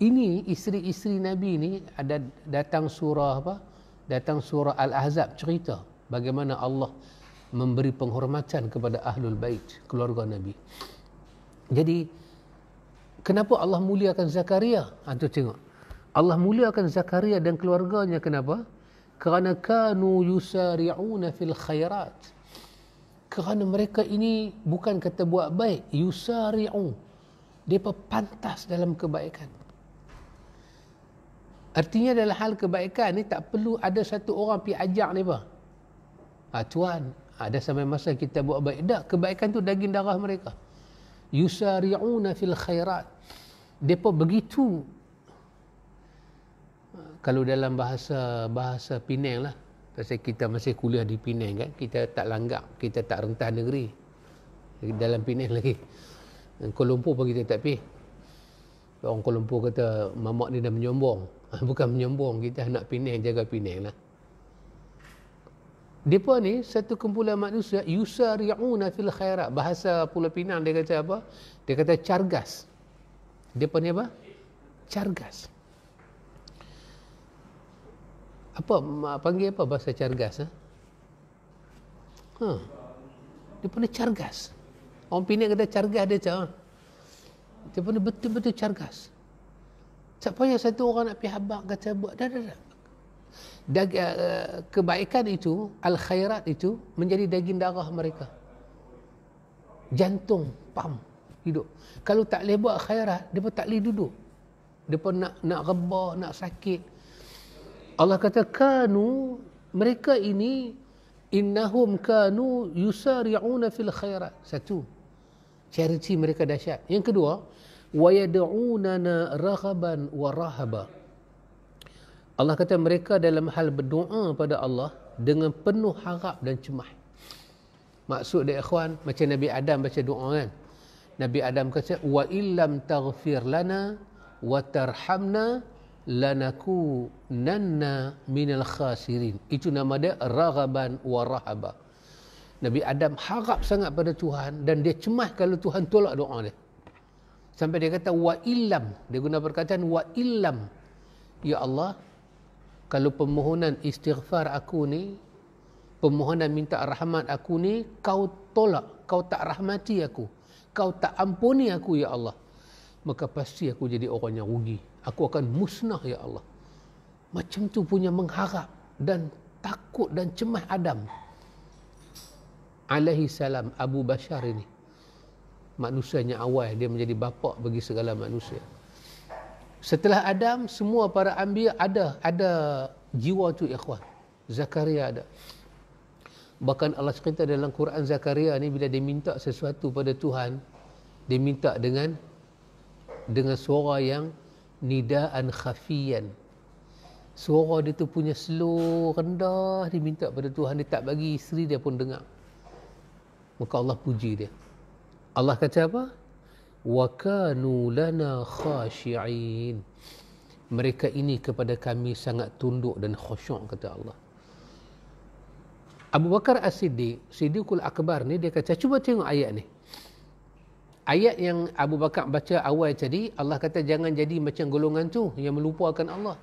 Speaker 1: Ini isteri-isteri Nabi ni ada datang surah apa? Datang surah Al-Ahzab cerita bagaimana Allah memberi penghormatan kepada Ahlul Bait, keluarga Nabi. Jadi kenapa Allah muliakan Zakaria? Tu tengok. Allah muliakan Zakaria dan keluarganya, kenapa? Kerana kanu yusari'una fil khairat. Kerana mereka ini bukan kata buat baik, yusari'u. Mereka pantas dalam kebaikan. Artinya dalam hal kebaikan ni tak perlu ada satu orang pergi ajak mereka. Tuan, ada sampai masa kita buat baik. Tak, kebaikan tu daging darah mereka. Yusari'una fil khairat. Mereka begitu. Kalau dalam bahasa Penang lah, pasal kita masih kuliah di Penang kan, kita tak langgak, kita tak rentah negeri. Dalam Penang lagi. Kuala Lumpur pun kita tak pergi. Orang Kuala Lumpur kata, mamak ni dah menyombong. Bukan menyombong, kita nak Penang, jaga Penang lah. Mereka ni satu kumpulan manusia, yusari'una fil khairat. Bahasa Pulau Pinang dia kata apa? Dia kata cargas. Mereka ni apa? Cargas. Apa panggil apa bahasa cargas? Dia pun cargas. Orang Penang kata cargas dia cakap. Dia pun betul-betul cargas. Tak payah satu orang nak pergi habaq kata buat. Dah. Kebaikan itu, al-khairat itu menjadi daging darah mereka. Jantung, pam, hidup. Kalau tak boleh buat khairat, dia pun tak boleh duduk. Dia pun nak rebah, nak sakit. Allah kata kanu, mereka ini innahum kanu yusari'una fil khairat. Satu, charity mereka dahsyat. Yang kedua, wa yad'unana raghaban wa rahaba. Allah kata mereka dalam hal berdoa pada Allah dengan penuh harap dan cemas. Maksud dia ikhwan, macam Nabi Adam baca doa kan, Nabi Adam kata, wa illam taghfir lana wa tarhamna lanakunanna minal khasirin. Itu nama dia raghaban wa rahaba. Nabi Adam harap sangat pada Tuhan dan dia cemas kalau Tuhan tolak doa dia. Sampai dia kata wa illam, dia guna perkataan wa illam. Ya Allah, kalau permohonan istighfar aku ni, permohonan minta rahmat aku ni, kau tolak, kau tak rahmati aku, kau tak ampuni aku ya Allah, maka pasti aku jadi orang yang rugi. Aku akan musnah ya Allah. Macam tu punya mengharap dan takut dan cemas Adam alaihi salam. Abu Bashar ini manusianya awal, dia menjadi bapa bagi segala manusia. Setelah Adam, semua para anbiya ada jiwa tu ikhwan. Zakaria ada. Bahkan Allah cerita dalam Quran, Zakaria ni bila dia minta sesuatu pada Tuhan, dia minta dengan suara yang nidaan khafiyan. Suara dia tu punya slow, rendah, dia minta pada Tuhan, dia tak bagi isteri dia pun dengar. Maka Allah puji dia. Allah kata apa? Wa kanu lana khashi'in. Mereka ini kepada kami sangat tunduk dan khusyuk, kata Allah. Abu Bakar As-Siddiq, Siddiqul Akbar ni, dia kata, cuba tengok ayat ni. Ayat yang Abu Bakar baca awal tadi, Allah kata jangan jadi macam golongan tu yang melupakan Allah.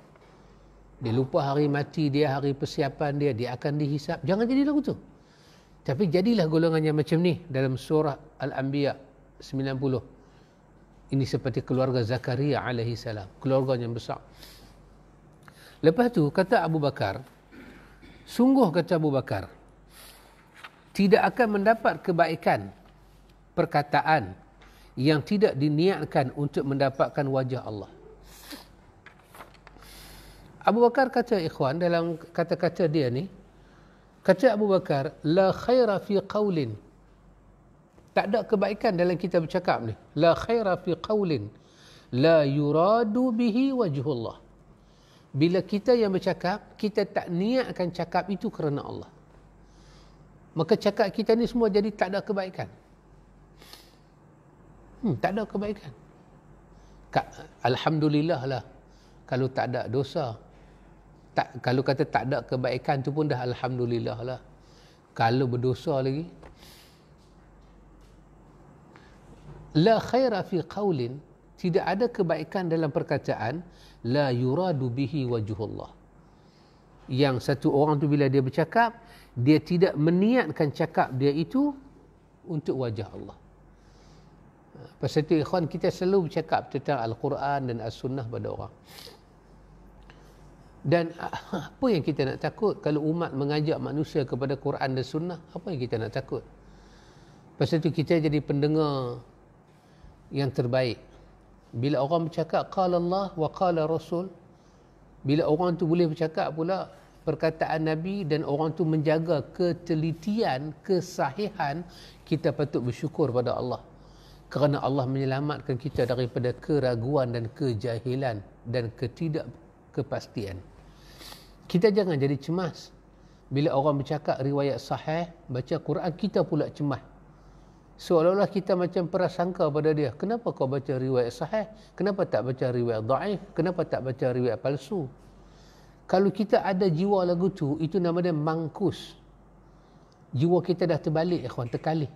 Speaker 1: Dia lupa hari mati dia, hari persiapan dia, dia akan dihisap. Jangan jadi lagu tu. Tapi jadilah golongan yang macam ni dalam surah Al-Anbiya 90. Ini seperti keluarga Zakaria alaihi salam, keluarga yang besar. Lepas tu kata Abu Bakar, sungguh kata Abu Bakar, tidak akan mendapat kebaikan perkataan yang tidak diniatkan untuk mendapatkan wajah Allah. Abu Bakar kata, ikhwan, dalam kata-kata dia ni, kata Abu Bakar, la khaira fi qawlin. Tak ada kebaikan dalam kita bercakap ni. La khaira fi qawlin la yuradu bihi wajhullah. Bila kita yang bercakap, kita tak niatkan cakap itu kerana Allah, maka cakap kita ni semua jadi tak ada kebaikan. Tak ada kebaikan. Alhamdulillah lah kalau tak ada dosa. Kalau kata tak ada kebaikan tu pun dah alhamdulillah lah. Kalau berdosa lagi, la khaira fi qawlin, tidak ada kebaikan dalam perkataan, la yuradu bihi wajhullah. Yang satu orang tu bila dia bercakap, dia tidak meniatkan cakap dia itu untuk wajah Allah. Pasal itu ikhwan, kita selalu bercakap tentang Al-Quran dan As-Sunnah pada orang. Dan apa yang kita nak takut kalau umat mengajak manusia kepada Quran dan Sunnah? Apa yang kita nak takut? Pasal itu kita jadi pendengar yang terbaik. Bila orang bercakap qala Allah wa qala Rasul, bila orang tu boleh bercakap pula perkataan Nabi dan orang tu menjaga ketelitian, kesahihan, kita patut bersyukur pada Allah. Kerana Allah menyelamatkan kita daripada keraguan dan kejahilan dan ketidakkepastian. Kita jangan jadi cemas bila orang bercakap riwayat sahih, baca Quran, kita pula cemas. Seolah-olah kita macam prasangka pada dia. Kenapa kau baca riwayat sahih? Kenapa tak baca riwayat dhaif? Kenapa tak baca riwayat palsu? Kalau kita ada jiwa lagu tu, itu nama dia mangkus. Jiwa kita dah terbalik, ikhwan, terkalih.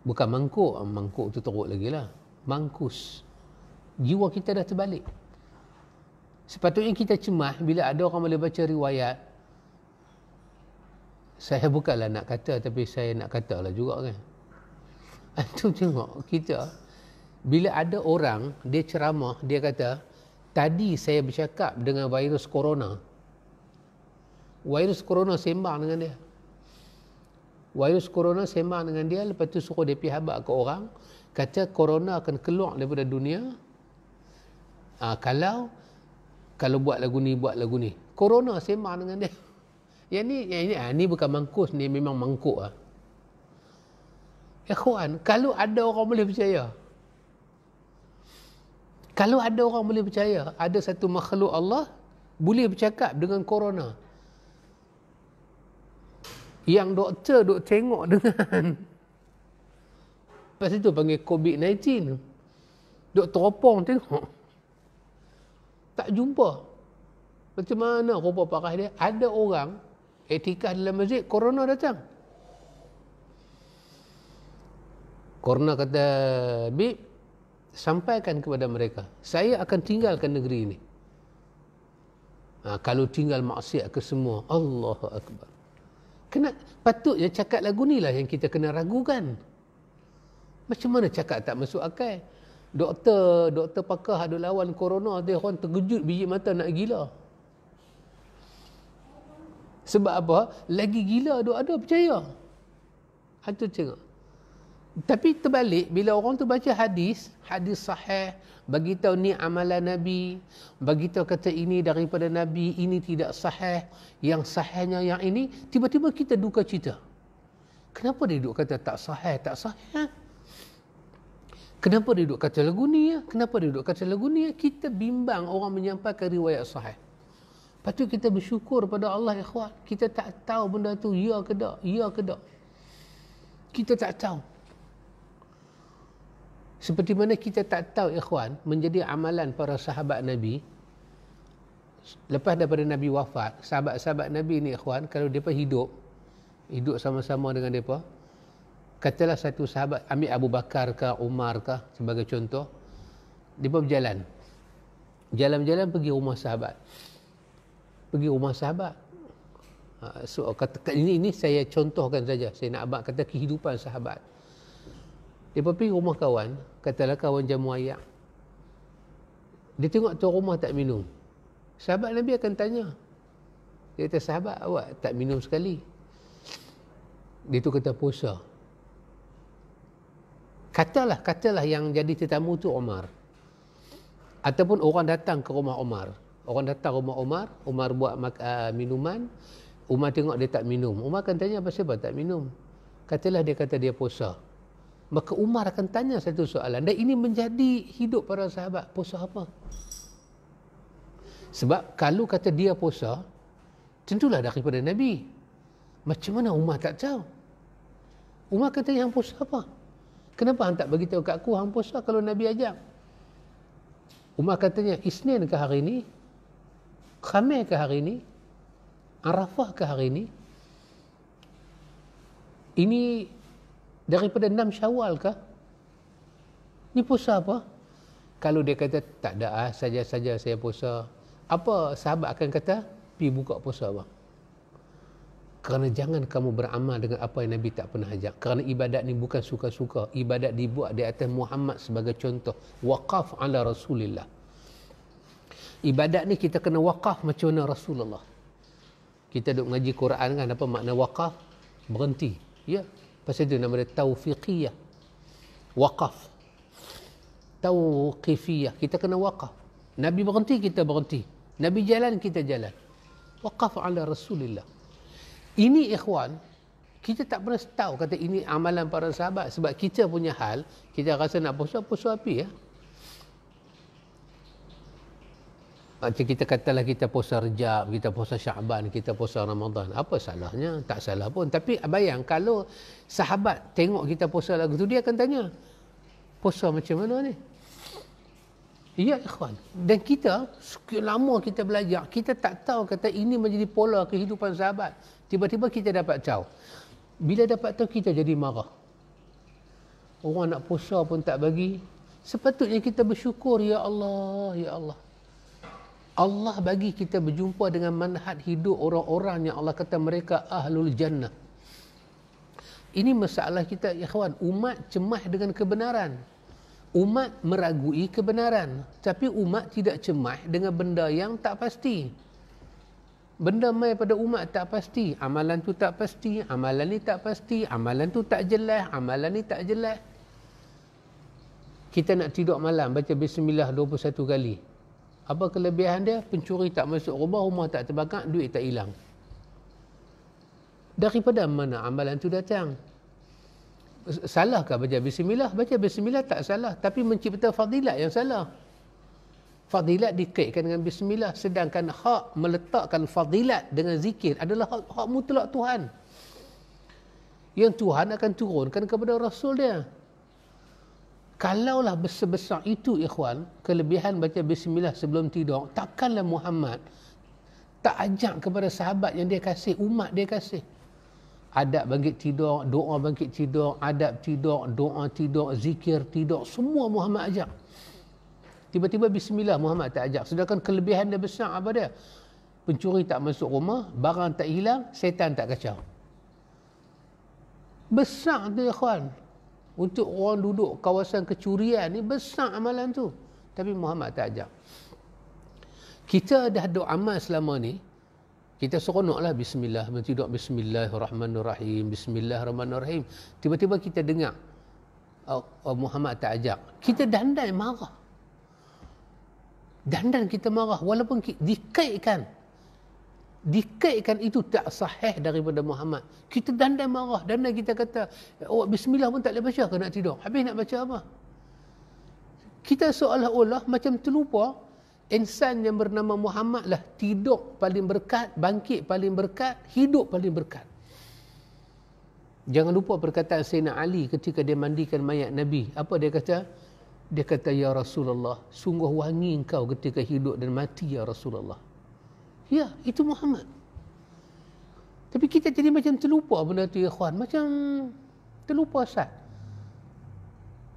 Speaker 1: Bukan mangkuk, mangkuk tu teruk lagi lah. Mangkus. Jiwa kita dah terbalik. Sepatutnya kita cemas bila ada orang boleh baca riwayat. Saya bukanlah nak kata, tapi saya nak kata lah juga kan. Antum tengok kita, bila ada orang, dia ceramah, dia kata, tadi saya bercakap dengan virus corona. Virus corona sembang dengan dia. Virus corona sembang dengan dia, lepas tu suruh dia pergi habaq ke orang, kata corona akan keluar daripada dunia. Kalau buat lagu ni, buat lagu ni. Corona sembang dengan dia. Yang ni bukan mangkus, ni memang mangkuk lah. Ikhwan, kalau ada orang boleh percaya, ada satu makhluk Allah boleh bercakap dengan corona, yang doktor duk tengok dengan Lepas itu panggil COVID-19. Duk teropong tengok. Tak jumpa. Macam mana rupa parah dia? Ada orang etikah dalam masjid, corona datang. Corona kata, Bib, sampaikan kepada mereka, saya akan tinggalkan negeri ini. Kalau tinggal maksiat ke semua, Allahu Akbar. Patutnya cakap lagu ni lah yang kita kena ragukan. Macam mana cakap tak masuk akal? Doktor pakar ada lawan corona, dia orang terkejut biji mata nak gila. Sebab apa? Lagi gila ada percaya. Itu tengok. Tapi terbalik, bila orang tu baca hadis sahih, bagi tahu ni amalan Nabi, bagi tahu kata ini daripada Nabi, ini tidak sahih, yang sahihnya yang ini, tiba-tiba kita duka cita. Kenapa dia duk kata tak sahih? Kenapa dia duk kata lagu ni? Kenapa dia duk kata lagu ni? Kita bimbang orang menyampaikan riwayat sahih. Patut kita bersyukur pada Allah, ikhwan. Kita tak tahu benda tu ya ke tak. Kita tak tahu. Seperti mana kita tak tahu, ikhwan, menjadi amalan para sahabat Nabi. Lepas daripada Nabi wafat, sahabat-sahabat Nabi ni, ikhwan, kalau mereka hidup sama-sama dengan mereka, katalah satu sahabat, ambil Abu Bakar ke Umar ke sebagai contoh, mereka berjalan. Jalan-jalan pergi rumah sahabat. So, ini saya contohkan saja. Saya nak abang kata kehidupan sahabat. Dia pergi rumah kawan, katalah kawan jamu ayak. Dia tengok tuan rumah tak minum. Sahabat Nabi akan tanya. Dia kata, sahabat awak tak minum sekali. Dia tu kata puasa. Katalah yang jadi tetamu tu Umar. Ataupun orang datang ke rumah Umar. Umar buat minuman. Umar tengok dia tak minum. Umar akan tanya, apa sebab tak minum? Katalah dia kata dia puasa. Maka Umar akan tanya satu soalan. Dan ini menjadi hidup para sahabat. Puasa apa? Sebab kalau kata dia puasa, tentulah daripada Nabi. Macam mana Umar tak tahu? Umar kata, hang puasa apa? Kenapa hang tak beritahu kat aku hang puasa kalau Nabi ajak? Umar katanya, Isnin ke hari ini? Khamis ke hari ini? Arafah ke hari ini? Ini daripada 6 Syawal kah? Ni puasa apa? Kalau dia kata tak ada, saja-saja saya puasa, apa sahabat akan kata? Pergi buka puasa bang. Kerana jangan kamu beramal dengan apa yang Nabi tak pernah ajak. Kerana ibadat ni bukan suka-suka. Ibadat dibuat di atas Muhammad sebagai contoh. Waqaf ala Rasulillah. Ibadat ni kita kena waqaf macam mana Rasulullah. Kita duk ngaji Quran kan, apa makna waqaf? Berhenti. Ya. Pasal itu nama dia taufiqiyah. Waqaf. Tauqifiyah. Kita kena waqaf. Nabi berhenti, kita berhenti. Nabi jalan, kita jalan. Waqaf ala Rasulillah. Ini ikhwan, kita tak pernah tahu kata ini amalan para sahabat. Sebab kita punya hal, kita rasa nak puasa api ya. Macam kita katalah kita puasa Rejab, kita puasa Syaban, kita puasa Ramadan. Apa salahnya? Tak salah pun. Tapi bayang kalau sahabat tengok kita puasa lagu tu, dia akan tanya, puasa macam mana ni? Ya ikhwan. Dan kita, sekian lama kita belajar, kita tak tahu kata ini menjadi pola kehidupan sahabat. Tiba-tiba kita dapat tahu. Bila dapat tahu, kita jadi marah. Orang nak puasa pun tak bagi. Sepatutnya kita bersyukur, ya Allah, ya Allah. Allah bagi kita berjumpa dengan manhaj hidup orang-orang yang Allah kata mereka ahlul jannah. Ini masalah kita, ikhwan. Umat cemas dengan kebenaran. Umat meragui kebenaran. Tapi umat tidak cemas dengan benda yang tak pasti. Benda mai pada umat tak pasti. Amalan tu tak pasti. Amalan ni tak pasti. Amalan tu tak jelas. Amalan ni tak jelas. Kita nak tidur malam, baca Bismillah 21 kali. Apa kelebihan dia? Pencuri tak masuk rumah, rumah tak terbakar, duit tak hilang. Daripada mana amalan tu datang? Salahkah baca Bismillah? Baca Bismillah tak salah. Tapi mencipta fadilat yang salah. Fadilat dikaitkan dengan Bismillah. Sedangkan hak meletakkan fadilat dengan zikir adalah hak mutlak Tuhan. Yang Tuhan akan turunkan kepada Rasul dia. Kalaulah besar-besar itu ikhwan, kelebihan baca bismillah sebelum tidur, takkanlah Muhammad tak ajak kepada sahabat yang dia kasih, umat dia kasih. Adab bangkit tidur, doa bangkit tidur, adab tidur, doa tidur, zikir tidur, semua Muhammad ajak. Tiba-tiba bismillah Muhammad tak ajak. Sedangkan kelebihan dia besar apa dia? Pencuri tak masuk rumah, barang tak hilang, setan tak kacau. Besar tu ikhwan. Untuk orang duduk kawasan kecurian ni besar amalan tu. Tapi Muhammad tak ajak. Kita dah doa amal selama ni, kita seronoklah bismillah, tidur bismillahirrahmanirrahim, bismillahirrahmanirrahim. Tiba-tiba kita dengar Muhammad tak ajak. Kita dandai marah. Dandan kita marah walaupun dikaitkan itu tak sahih daripada Muhammad. Kita dandai marah, dandai kita kata, bismillah pun tak boleh baca ke nak tidur. Habis nak baca apa? Kita seolah-olah macam terlupa insan yang bernama Muhammad lah tidur paling berkat, bangkit paling berkat, hidup paling berkat. Jangan lupa perkataan Sayyidina Ali ketika dia mandikan mayat Nabi. Apa dia kata? Dia kata, ya Rasulullah, sungguh wangi engkau ketika hidup dan mati ya Rasulullah. Ya, itu Muhammad. Tapi kita jadi macam terlupa benda tu ya ikhwan. Macam terlupa asal.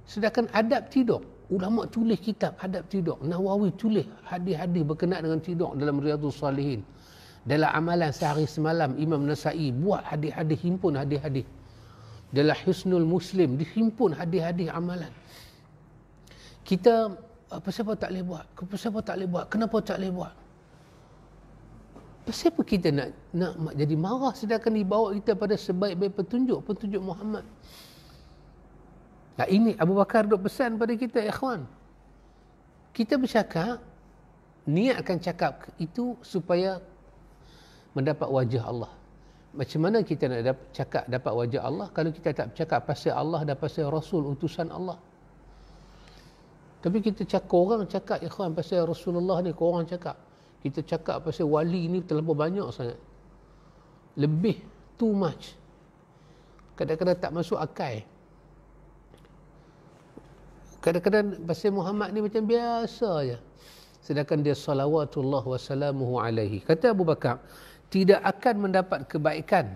Speaker 1: Sedangkan adab tidur. Ulama tulis kitab adab tidur. Nawawi tulis hadis-hadis berkenaan dengan tidur dalam Riyadhus Salihin. Dalam amalan sehari semalam, Imam Nasa'i buat hadis-hadis, himpun hadis-hadis. Dalam Hisnul Muslim dihimpun hadis-hadis amalan. Kita apa siapa tak boleh buat? Siapa tak boleh buat? Kenapa tak boleh buat? Kenapa kita nak jadi marah sedangkan dibawa kita pada sebaik-baik petunjuk Muhammad? Nah, ini Abu Bakar duk pesan pada kita ikhwan. Kita bercakap, niatkan cakap itu supaya mendapat wajah Allah. Macam mana kita nak cakap dapat wajah Allah kalau kita tak bercakap pasal Allah dan pasal Rasul utusan Allah? Tapi kita cakap, orang cakap ikhwan pasal Rasulullah ni, korang cakap. Kita cakap pasal wali ni terlalu banyak sangat. Lebih, too much. Kadang-kadang tak masuk akal. Kadang-kadang pasal Muhammad ni macam biasa je. Sedangkan dia salawatullah wassalamuhu alaihi. Kata Abu Bakar, tidak akan mendapat kebaikan.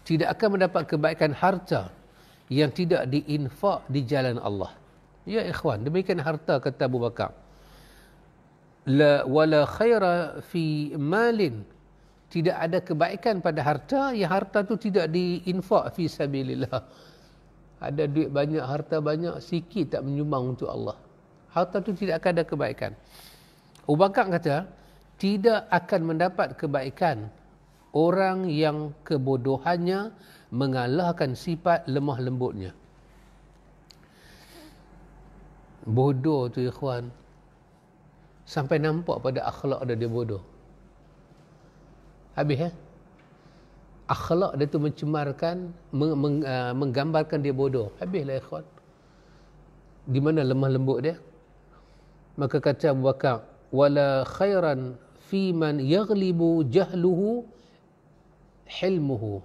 Speaker 1: Tidak akan mendapat kebaikan harta yang tidak diinfak di jalan Allah. Ya ikhwan, demikian harta kata Abu Bakar. La wala khaira fi malin, tidak ada kebaikan pada harta yang harta tu tidak diinfak fi sabilillah. Ada duit banyak, harta banyak, sikit tak menyumbang untuk Allah, harta tu tidak akan ada kebaikan. Abu Bakar kata, tidak akan mendapat kebaikan orang yang kebodohannya mengalahkan sifat lemah lembutnya. Bodoh tu ikhwan, sampai nampak pada akhlak dia bodoh. Habis akhlak dia tu mencemarkan, menggambarkan dia bodoh. Habislah ikhwan. Di mana lemah lembut dia? Maka kata Abu Bakar, wala khairan fi man yaghlibu jahluhu hilmuhu.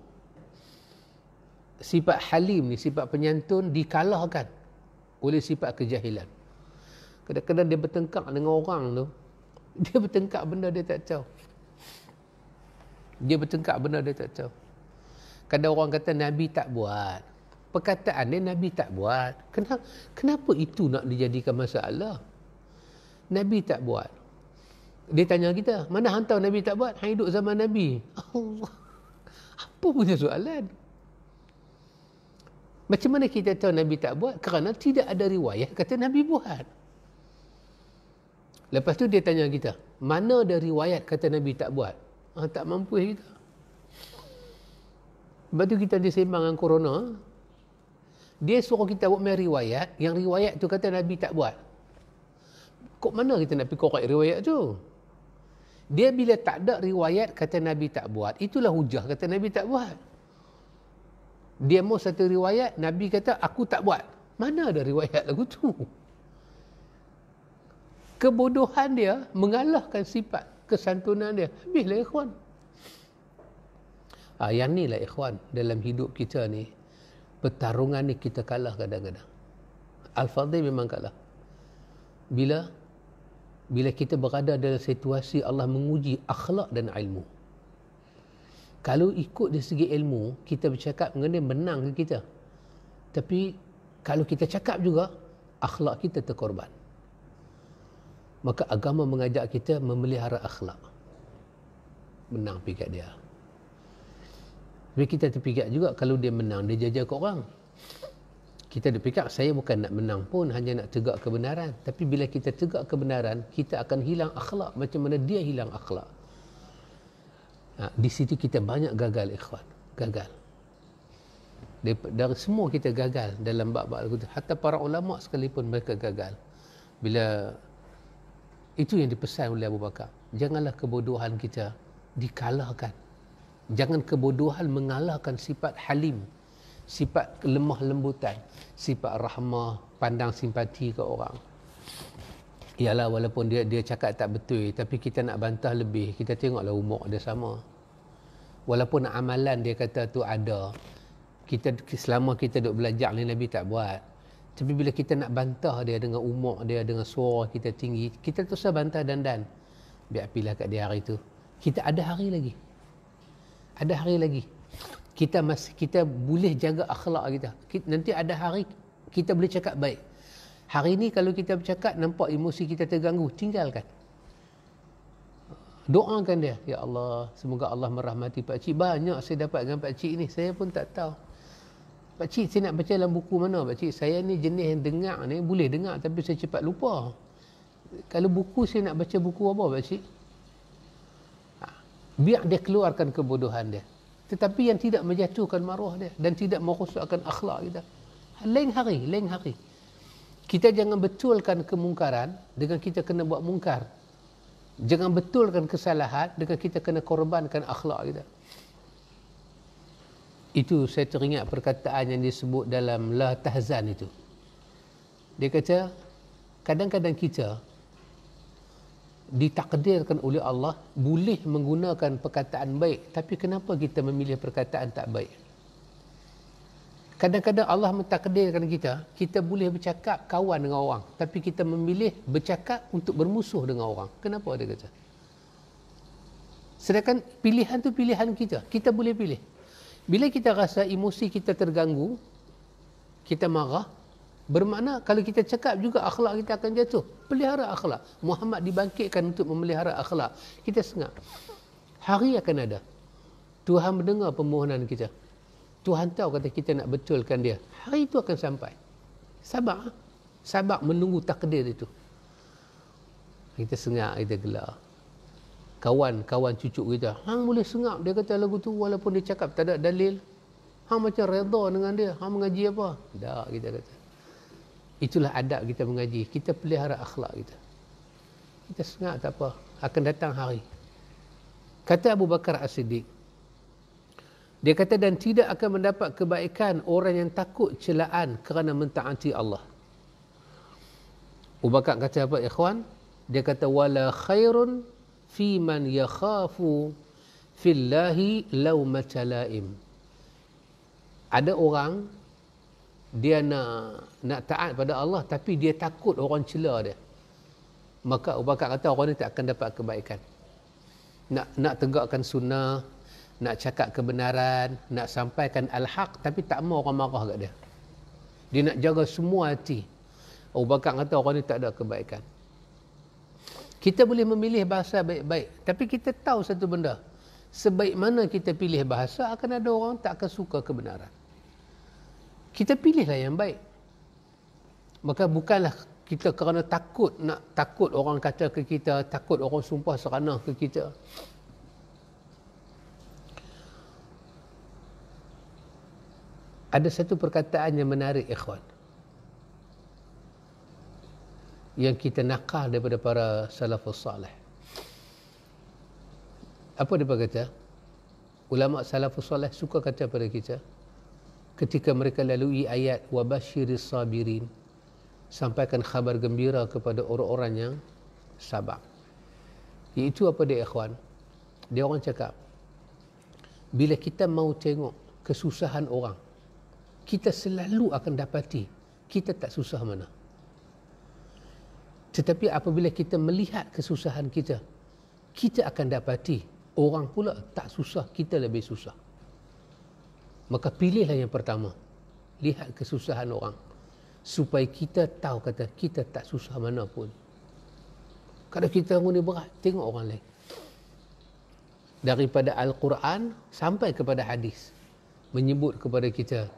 Speaker 1: Sifat halim ni, sifat penyantun dikalahkan oleh sifat kejahilan. Kadang-kadang dia bertengkar dengan orang tu, dia bertengkar benda dia tak tahu. Dia bertengkar benda dia tak tahu. Kadang orang kata Nabi tak buat. Perkataan dia Nabi tak buat. Kenapa itu nak dijadikan masalah? Nabi tak buat. Dia tanya kita, mana hantar Nabi tak buat? Hang hidup zaman Nabi. Allah. Apa punya soalan? Macam mana kita tahu Nabi tak buat? Kerana tidak ada riwayat kata Nabi buat. Lepas tu dia tanya kita, mana ada riwayat kata Nabi tak buat? Tak mampu kita. Lepas tu kita disembang dengan corona. Dia suruh kita buat main riwayat, yang riwayat tu kata Nabi tak buat. Kok mana kita nak pergi korek riwayat tu? Dia bila tak ada riwayat kata Nabi tak buat, itulah hujah kata Nabi tak buat. Dia mau satu riwayat, Nabi kata aku tak buat. Mana ada riwayat lagu tu? Kebodohan dia mengalahkan sifat kesantunan dia. Habislah ikhwan. Yang ni lah ikhwan, dalam hidup kita ni, pertarungan ni kita kalah kadang-kadang. Al-Fadhil memang kalah. Bila kita berada dalam situasi Allah menguji akhlak dan ilmu. Kalau ikut dari segi ilmu, kita bercakap mengenai menang ke kita. Tapi kalau kita cakap juga, akhlak kita terkorban. Maka agama mengajak kita memelihara akhlak. Menang pikat dia. Tapi kita terpikat juga kalau dia menang, dia jaja ke orang. Kita terpikat, saya bukan nak menang pun, hanya nak tegak kebenaran. Tapi bila kita tegak kebenaran, kita akan hilang akhlak macam mana dia hilang akhlak. Di situ kita banyak gagal, ikhwan. Gagal. Dari semua kita gagal dalam bab-bab itu. Hatta para ulama sekalipun mereka gagal. Bila itu yang dipesan oleh Abu Bakar. Janganlah kebodohan kita dikalahkan. Jangan kebodohan mengalahkan sifat halim, sifat lemah lembutan, sifat rahmah, pandang simpati ke orang. Ialah walaupun dia cakap tak betul, tapi kita nak bantah lebih, kita tengoklah umur dia sama. Walaupun amalan dia kata tu ada, kita selama kita duk belajar ni Nabi tak buat. Tapi bila kita nak bantah dia dengan umur dia, dengan suara kita tinggi, kita terus bantah dan biar pilih kat dia hari tu. Kita ada hari lagi. Ada hari lagi. Kita boleh jaga akhlak kita. Nanti ada hari kita boleh cakap baik. Hari ni kalau kita bercakap nampak emosi kita terganggu, tinggalkan. Doakan dia, ya Allah, semoga Allah merahmati Pak Cik. Banyak saya dapat dengan Pak Cik ni, saya pun tak tahu. Pak Cik, saya nak baca dalam buku mana Pak Cik? Saya ni jenis yang dengar ni, boleh dengar tapi saya cepat lupa. Kalau buku, saya nak baca buku apa Pak Cik? Biar dia keluarkan kebodohan dia. Tetapi yang tidak menjatuhkan maruah dia dan tidak merosakkan akhlak kita. Lain hari. Kita jangan betulkan kemungkaran dengan kita kena buat mungkar. Jangan betulkan kesalahan dengan kita kena korbankan akhlak kita. Itu saya teringat perkataan yang disebut dalam La Tahzan itu. Dia kata, kadang-kadang kita ditakdirkan oleh Allah boleh menggunakan perkataan baik, tapi kenapa kita memilih perkataan tak baik? Kadang-kadang Allah mentakdirkan kita boleh bercakap kawan dengan orang, tapi kita memilih bercakap untuk bermusuh dengan orang. Kenapa dia kata? Sedangkan pilihan tu pilihan kita boleh pilih. Bila kita rasa emosi kita terganggu, kita marah, bermakna kalau kita cakap juga akhlak kita akan jatuh. Pelihara akhlak. Muhammad dibangkitkan untuk memelihara akhlak. Kita sengak. Hari akan ada. Tuhan mendengar permohonan kita. Tuhan tahu kata kita nak betulkan dia. Hari itu akan sampai. Sabar. Sabar menunggu takdir itu. Kita sengak, kita gelar. Kawan cucu kita, hang boleh sengak dia kata lagu tu walaupun dia cakap tak ada dalil. Hang macam redha dengan dia. Hang mengaji apa? Tak, kita kata. Itulah adab kita mengaji. Kita pelihara akhlak kita. Kita sengak tak apa. Akan datang hari. Kata Abu Bakar As-Siddiq, dia kata, dan tidak akan mendapat kebaikan orang yang takut celaan kerana mentaati Allah. Abu Bakar kata apa, ikhwan? Dia kata, wala khairun fi man yakhafu fillahi lawmata laim. Ada orang dia nak taat pada Allah tapi dia takut orang cela dia. Maka Abu Bakar kata orang ni tak akan dapat kebaikan. Nak tegakkan sunnah, nak cakap kebenaran, nak sampaikan al-haq tapi tak mau orang marah kat dia. Dia nak jaga semua hati. Abu Bakar kata orang ni tak ada kebaikan. Kita boleh memilih bahasa baik-baik, tapi kita tahu satu benda. Sebaik mana kita pilih bahasa, akan ada orang tak akan suka kebenaran. Kita pilihlah yang baik. Maka bukanlah kita kerana takut orang kata ke kita, takut orang sumpah seranah ke kita. Ada satu perkataan yang menarik, ikhwan, yang kita nakal daripada para salafus salih. Apa dia kata? Ulama salafus salih suka kata pada kita ketika mereka lalui ayat wabasyiris sabirin, sampaikan khabar gembira kepada orang-orang yang sabar. Iaitu apa dia, ikhwan? Dia orang cakap, bila kita mau tengok kesusahan orang, kita selalu akan dapati kita tak susah mana. Tetapi apabila kita melihat kesusahan kita, kita akan dapati orang pula tak susah, kita lebih susah. Maka pilihlah yang pertama, lihat kesusahan orang, supaya kita tahu kata kita tak susah mana pun. Kalau kita ni berat, tengok orang lain. Daripada Al-Quran sampai kepada hadis menyebut kepada kita,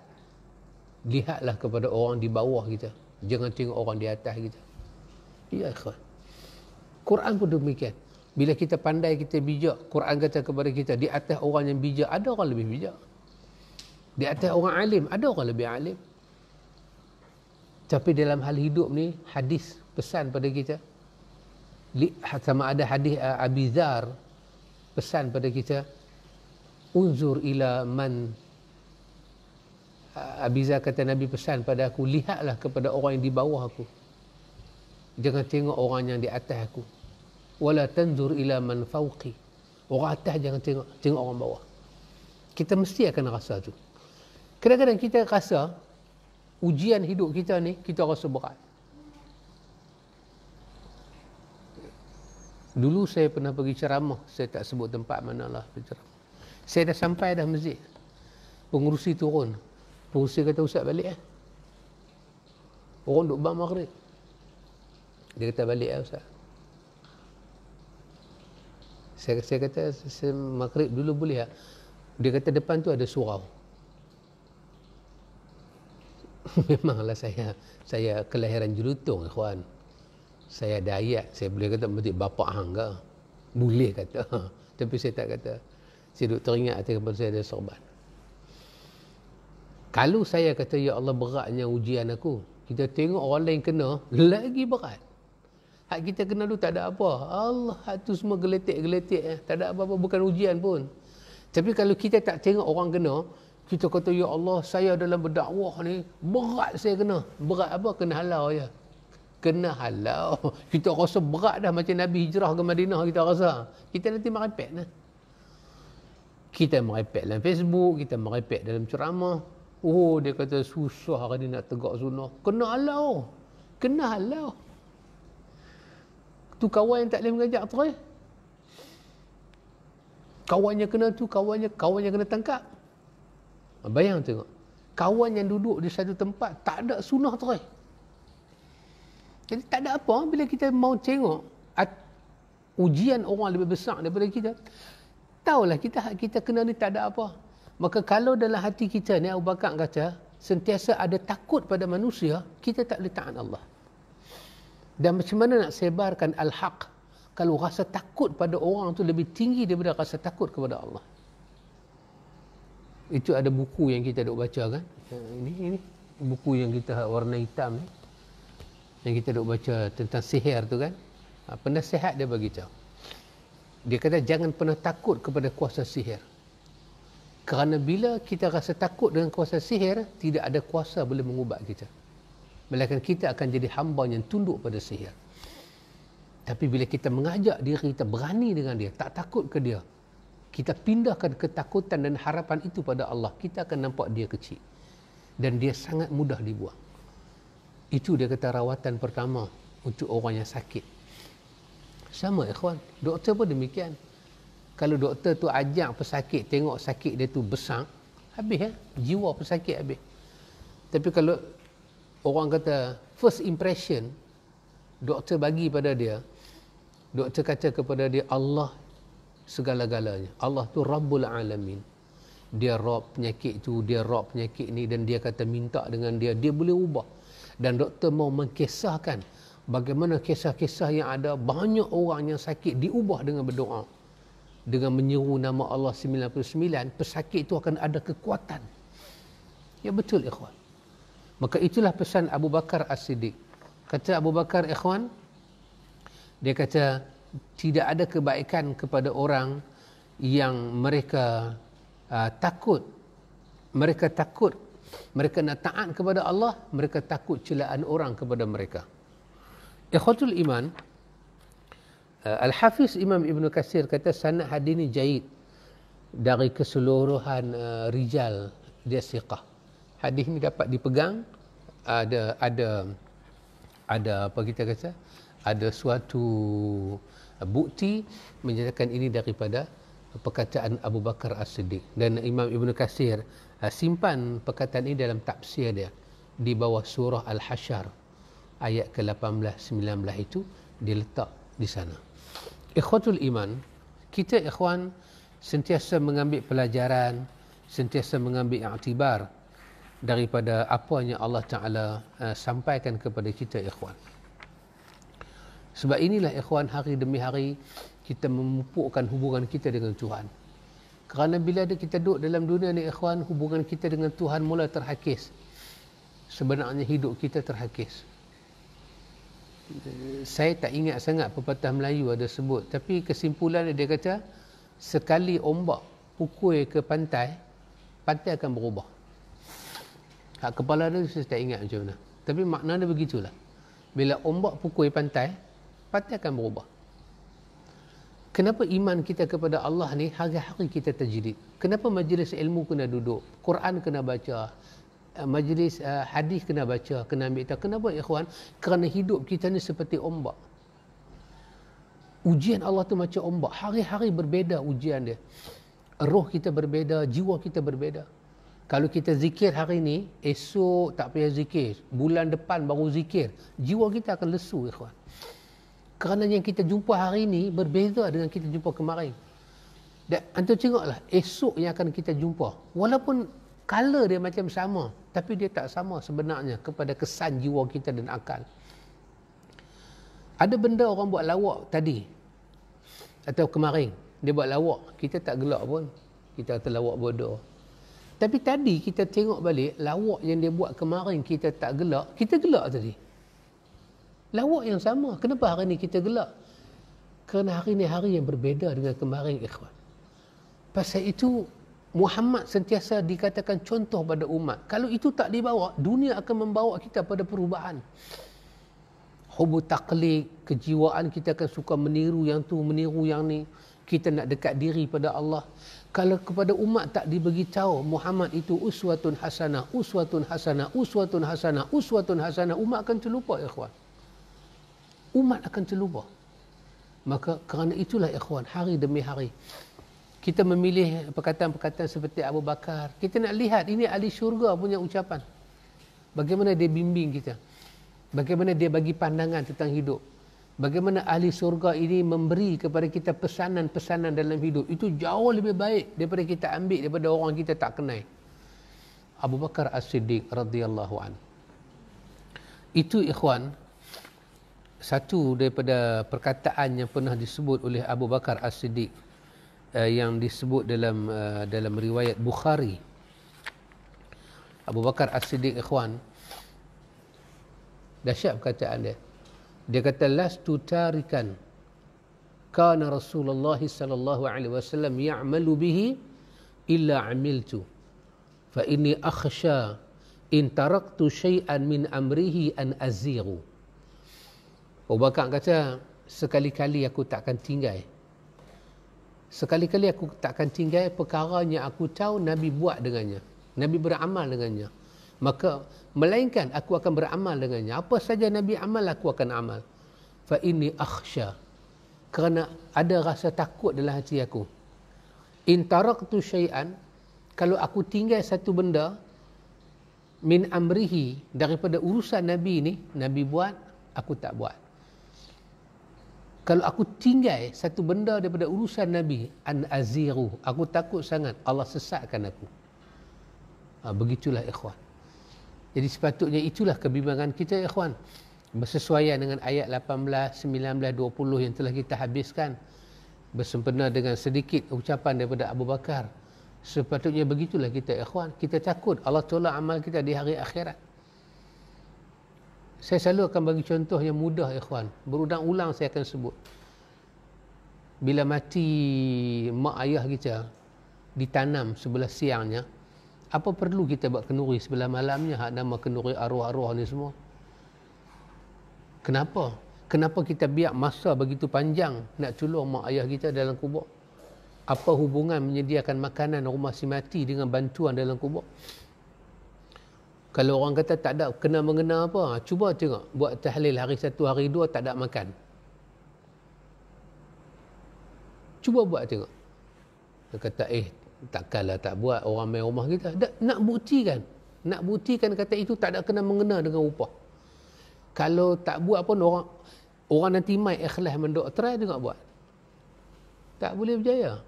Speaker 1: lihatlah kepada orang di bawah kita, jangan tengok orang di atas kita. Ya ikhwan, Quran pun demikian. Bila kita pandai, kita bijak, Quran kata kepada kita, di atas orang yang bijak ada orang lebih bijak, di atas orang alim ada orang lebih alim. Tapi dalam hal hidup ni, hadis pesan pada kita, sama ada hadis Abi Dzar pesan pada kita, unzur ila man, Abi Dzar kata Nabi pesan pada aku, lihatlah kepada orang yang di bawah aku, jangan tengok orang yang di atas aku. Wala tanzur ila man fawqi, orang atas jangan tengok orang bawah. Kita mesti akan rasa tu. Kadang-kadang kita rasa ujian hidup kita ni, kita rasa berat. Dulu saya pernah pergi ceramah, saya tak sebut tempat manalah berceramah. Saya dah sampai dah masjid, pengurusi turun, pengurusi kata, Ustaz balik orang duk bang maghrib. Dia kata balik Ustaz. Saya kata maghrib dulu boleh tak? Dia kata depan tu ada surau. Memanglah saya kelahiran Jelutong, ikhwan. Saya ada ayat, saya boleh kata mesti bapa hang ke? Boleh kata. Tapi saya tak kata. Saya duk teringat hati kepada saya ada sorban. Kalau saya kata, ya Allah beratnya ujian aku, kita tengok orang lain kena, lagi berat. Hak kita kena tu tak ada apa. Allah, hak tu semua geletik-geletik. Tak ada apa-apa, bukan ujian pun. Tapi kalau kita tak tengok orang kena, kita kata, ya Allah, saya dalam berdakwah ni, berat saya kena. Berat apa? Kena halau je. Kena halau. Kita rasa berat dah, macam Nabi hijrah ke Madinah kita rasa. Kita nanti merepek lah. Kita merepek dalam Facebook, kita merepek dalam ceramah. Oh, dia kata susah hari ni nak tegak sunnah. Kena halau. Kena halau. Tu kawan yang tak boleh mengajak terus. Kawannya kena tu, kawannya kena tangkap. Bayang tengok, kawan yang duduk di satu tempat tak ada sunnah terus. Jadi tak ada apa bila kita mau tengok ujian orang lebih besar daripada kita. Tahulah kita kena ni tak ada apa. Maka kalau dalam hati kita ni, Abu Bakar kata, sentiasa ada takut pada manusia, kita tak boleh taat Allah. Dan macam mana nak sebarkan al-haq kalau rasa takut pada orang tu lebih tinggi daripada rasa takut kepada Allah? Itu ada buku yang kita duk baca kan. Ini buku yang kita warna hitam ni, yang kita duk baca tentang sihir tu kan. Penasihat dia bagi tahu. Dia kata jangan pernah takut kepada kuasa sihir. Kerana bila kita rasa takut dengan kuasa sihir, tidak ada kuasa boleh mengubat kita. Melainkan kita akan jadi hamba yang tunduk pada sihir. Tapi bila kita mengajak diri kita berani dengan dia, tak takut ke dia, kita pindahkan ketakutan dan harapan itu pada Allah, kita akan nampak dia kecil. Dan dia sangat mudah dibuang. Itu dia kata rawatan pertama untuk orang yang sakit. Sama ikhwan, doktor pun demikian. Kalau doktor tu ajak pesakit, tengok sakit dia tu besar, habis jiwa pesakit habis. Tapi kalau orang kata first impression, doktor bagi pada dia, doktor kata kepada dia, Allah segala-galanya. Allah tu Rabbul Alamin. Dia Rabb penyakit tu, dia Rabb penyakit ni, dan dia kata minta dengan dia, dia boleh ubah. Dan doktor mau mengkisahkan bagaimana kisah-kisah yang ada, banyak orang yang sakit diubah dengan berdoa. Dengan menyeru nama Allah 99, pesakit itu akan ada kekuatan. Ya betul ikhwan. Maka itulah pesan Abu Bakar As-Siddiq. Kata Abu Bakar ikhwan, dia kata tidak ada kebaikan kepada orang yang mereka takut, mereka nak taat kepada Allah, mereka takut celaan orang kepada mereka. Ikhwatul iman, Al-Hafiz Imam Ibn Katsir kata sanad hadis ni jaid dari keseluruhan rijal dia siqah. Hadis ni dapat dipegang ada apa kita kata, ada suatu bukti menyatakan ini daripada perkataan Abu Bakar As-Siddiq. Dan Imam Ibn Katsir simpan perkataan ini dalam tafsir dia di bawah surah Al-Hasyr ayat ke-18 19 itu diletak di sana. Ikhwatul iman, kita ikhwan sentiasa mengambil pelajaran, sentiasa mengambil iktibar daripada apa yang Allah Ta'ala sampaikan kepada kita ikhwan. Sebab inilah ikhwan, hari demi hari kita memupukkan hubungan kita dengan Tuhan. Kerana bila kita duduk dalam dunia ni ikhwan, hubungan kita dengan Tuhan mula terhakis. Sebenarnya hidup kita terhakis. Saya tak ingat sangat pepatah Melayu ada sebut, tapi kesimpulan dia kata, sekali ombak pukul ke pantai, pantai akan berubah. Hak kepala dia saya tak ingat macam mana. Tapi maknanya begitulah. Bila ombak pukul pantai, pantai akan berubah. Kenapa iman kita kepada Allah ni hari-hari kita tajdid? Kenapa majlis ilmu kena duduk? Quran kena baca. Majlis hadis kena baca, kena ambil tahu. Kenapa ikhwan? Kerana hidup kita ni seperti ombak. Ujian Allah tu macam ombak. Hari-hari berbeza ujian dia. Roh kita berbeza, jiwa kita berbeza. Kalau kita zikir hari ni, esok tak payah zikir. Bulan depan baru zikir. Jiwa kita akan lesu ikhwan. Kerana yang kita jumpa hari ni berbeza dengan kita jumpa kemarin. Dan antum tengoklah, esok yang akan kita jumpa. Walaupun color dia macam sama, tapi dia tak sama sebenarnya kepada kesan jiwa kita dan akal. Ada benda orang buat lawak tadi atau kemarin, dia buat lawak, kita tak gelak pun. Kita kata lawak bodoh. Tapi tadi kita tengok balik, lawak yang dia buat kemarin kita tak gelak, kita gelak tadi. Lawak yang sama. Kenapa hari ni kita gelak? Kerana hari ni hari yang berbeza dengan kemarin ikhwan. Pasal itu Muhammad sentiasa dikatakan contoh pada umat. Kalau itu tak dibawa, dunia akan membawa kita pada perubahan. Hubu taklid, kejiwaan kita akan suka meniru yang tu, meniru yang ni. Kita nak dekat diri pada Allah. Kalau kepada umat tak dibagi tahu Muhammad itu uswatun hasanah, uswatun hasanah, uswatun hasanah, uswatun hasanah, umat akan terlupa ikhwan. Umat akan terlupa. Maka kerana itulah ikhwan, hari demi hari kita memilih perkataan-perkataan seperti Abu Bakar. Kita nak lihat ini ahli syurga punya ucapan. Bagaimana dia bimbing kita. Bagaimana dia bagi pandangan tentang hidup. Bagaimana ahli syurga ini memberi kepada kita pesanan-pesanan dalam hidup. Itu jauh lebih baik daripada kita ambil daripada orang kita tak kenal. Abu Bakar As-Siddiq radhiyallahu an. Itu ikhwan, satu daripada perkataan yang pernah disebut oleh Abu Bakar As-Siddiq yang disebut dalam riwayat Bukhari. Abu Bakar As-Siddiq ikhwan, dahsyat perkataan dia. Dia kata lastu tarikan kana Rasulullah sallallahu alaihi wasallam ya'malu bihi illa 'amiltu fa inni akhsha in taraktu syai'an min amrihi an azighu. Abu Bakar kata, sekali-kali aku takkan tinggal. Sekali-kali aku takkan tinggal perkara yang aku tahu Nabi buat dengannya. Nabi beramal dengannya. Maka, melainkan aku akan beramal dengannya. Apa saja Nabi amal, aku akan amal. Fa inni akhsha. Kerana ada rasa takut dalam hati aku. In taraktu syai'an, kalau aku tinggal satu benda, min amrihi, daripada urusan Nabi ni, Nabi buat, aku tak buat. Kalau aku tinggal satu benda daripada urusan Nabi, an aziru, aku takut sangat Allah sesatkan aku. Begitulah ikhwan. Jadi sepatutnya itulah kebimbangan kita ikhwan. Bersesuaian dengan ayat 18, 19, 20 yang telah kita habiskan. Bersempena dengan sedikit ucapan daripada Abu Bakar. Sepatutnya begitulah kita ikhwan. Kita takut Allah tolak amal kita di hari akhirat. Saya selalu akan bagi contoh yang mudah ikhwan. Berulang-ulang saya akan sebut. Bila mati mak ayah kita ditanam sebelah siangnya, apa perlu kita buat kenduri sebelah malamnya, hak nama kenduri arwah-arwah ni semua? Kenapa? Kenapa kita biar masa begitu panjang nak tolong mak ayah kita dalam kubur? Apa hubungan menyediakan makanan rumah si mati dengan bantuan dalam kubur? Kalau orang kata tak ada kena mengena apa, cuba tengok buat tahlil hari 1 hari 2 tak ada makan. Cuba buat tengok. Dia kata takkanlah tak buat, orang main rumah kita. Nak buktikan kata itu tak ada kena mengena dengan upah. Kalau tak buat pun orang nanti mai ikhlas mendok, try tengok buat. Tak boleh berjaya.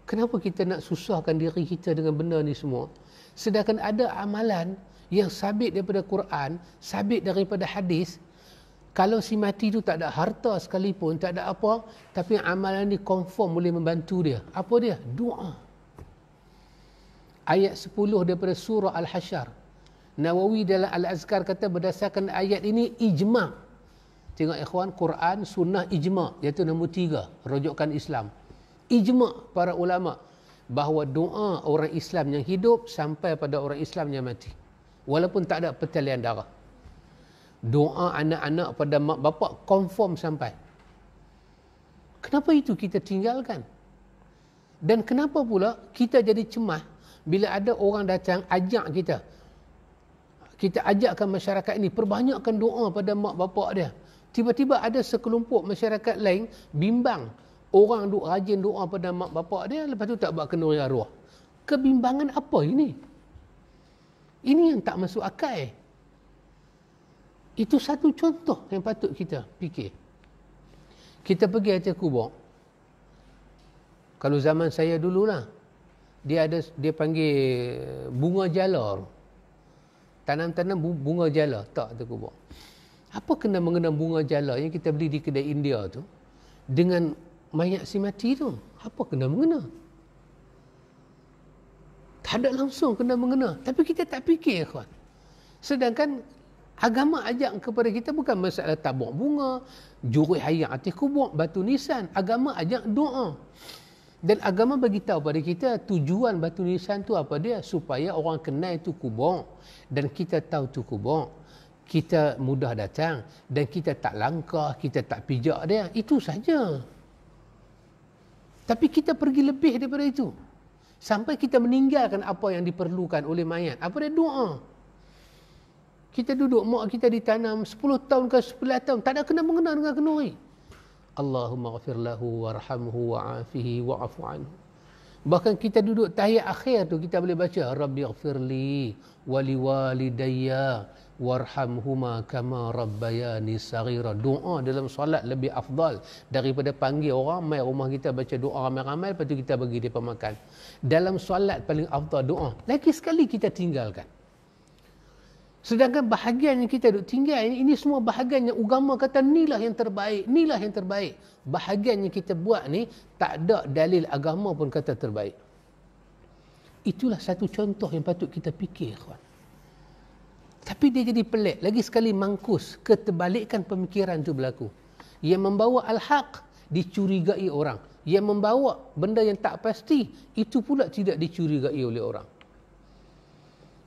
Speaker 1: Kenapa kita nak susahkan diri kita dengan benda ni semua? Sedangkan ada amalan yang sabit daripada Quran, sabit daripada hadis. Kalau si mati tu tak ada harta sekalipun, tak ada apa, tapi amalan ni confirm boleh membantu dia. Apa dia? Doa. Ayat 10 daripada surah Al-Hasyr. Nawawi dalam Al-Azkar kata berdasarkan ayat ini ijma'. Tengok ikhwan, Quran, sunnah, ijma'. Iaitu nombor 3, rujukan Islam. Ijma' para ulama' bahawa doa orang Islam yang hidup sampai pada orang Islam yang mati. Walaupun tak ada pertalian darah. Doa anak-anak pada mak bapak confirm sampai. Kenapa itu kita tinggalkan? Dan kenapa pula kita jadi cemas bila ada orang datang ajak kita. Kita ajakkan masyarakat ini perbanyakkan doa pada mak bapak dia. Tiba-tiba ada sekelompok masyarakat lain bimbang. Orang duk rajin doa pada mak bapak dia, lepas tu tak buat kenduri arwah. Kebimbangan apa ini? Ini yang tak masuk akal. Itu satu contoh yang patut kita fikir. Kita pergi atas kubur. Kalau zaman saya dululah, dia panggil bunga jala. Tanam-tanam bunga jala tak atas kubur. Apa kena mengena bunga jala yang kita beli di kedai India tu dengan mayat si mati tu? Apa kena mengena? Tak ada langsung kena mengena. Tapi kita tak fikir, kawan. Sedangkan agama ajak kepada kita bukan masalah tabur bunga, jurui hayat atas kubur, batu nisan. Agama ajak doa. Dan agama bagi tahu pada kita tujuan batu nisan tu apa dia? Supaya orang kenal itu kubur. Dan kita tahu tu kubur. Kita mudah datang. Dan kita tak langkah, kita tak pijak dia. Itu saja. Tapi kita pergi lebih daripada itu. Sampai kita meninggalkan apa yang diperlukan oleh mayat. Apa dia? Doa. Kita duduk, mak kita ditanam 10 tahun ke 11 tahun. Tak ada kena mengena dengan kenduri. Allahumma ghafir lahu warhamhu wa'afihi wa'afu anhu. Bahkan kita duduk tahiyat akhir tu kita boleh baca Rabbi ghafirli wali walidayya warhamhuma kama rabbayani saghira. Doa dalam solat lebih afdal daripada panggil orang mai rumah kita baca doa ramai-ramai lepas tu kita bagi dia makan. Dalam solat paling afdal doa. Lagi sekali kita tinggalkan. Sedangkan bahagian yang kita duk tinggal ini semua bahagian yang agama kata inilah yang terbaik, inilah yang terbaik. Bahagian yang kita buat ni tak ada dalil agama pun kata terbaik. Itulah satu contoh yang patut kita fikir, kawan. Tapi dia jadi pelik. Lagi sekali mangkus, keterbalikan pemikiran tu berlaku. Yang membawa al-haq dicurigai orang. Yang membawa benda yang tak pasti itu pula tidak dicurigai oleh orang.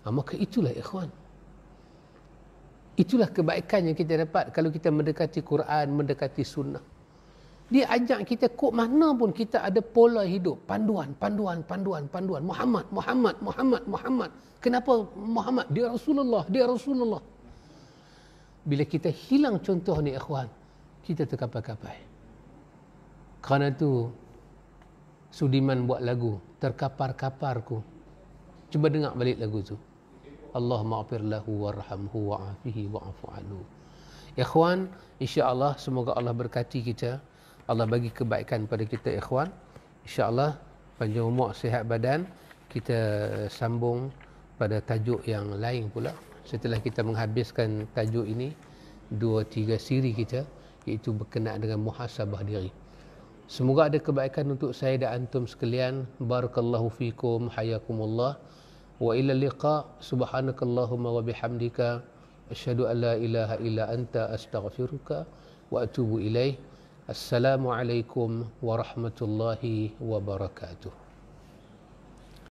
Speaker 1: Maka itulah ikhwan. Itulah kebaikan yang kita dapat kalau kita mendekati Quran, mendekati sunnah. Dia ajak kita kok mana pun kita ada pola hidup. Panduan. Muhammad. Kenapa Muhammad? Dia Rasulullah. Bila kita hilang contoh ni ikhwan, kita terkapai-kapai. Kerana tu Sudiman buat lagu, Terkapar-kaparku. Cuba dengar balik lagu tu. Allahumma ghafir lahu warhamhu wa'afihi wa'afu anhu. Ikhwan, insya-Allah semoga Allah berkati kita. Allah bagi kebaikan pada kita ikhwan. Insya-Allah panjang umur, sihat badan. Kita sambung pada tajuk yang lain pula. Setelah kita menghabiskan tajuk ini 2-3 siri kita, iaitu berkenaan dengan muhasabah diri. Semoga ada kebaikan untuk saya dan antum sekalian. Barakallahu fikum, hayakumullah. Wa ila liqa, subhanakallahumma wa bihamdika asyhadu an la ilaha illa anta astaghfiruka wa atubu ilaih. Assalamualaikum warahmatullahi wabarakatuh.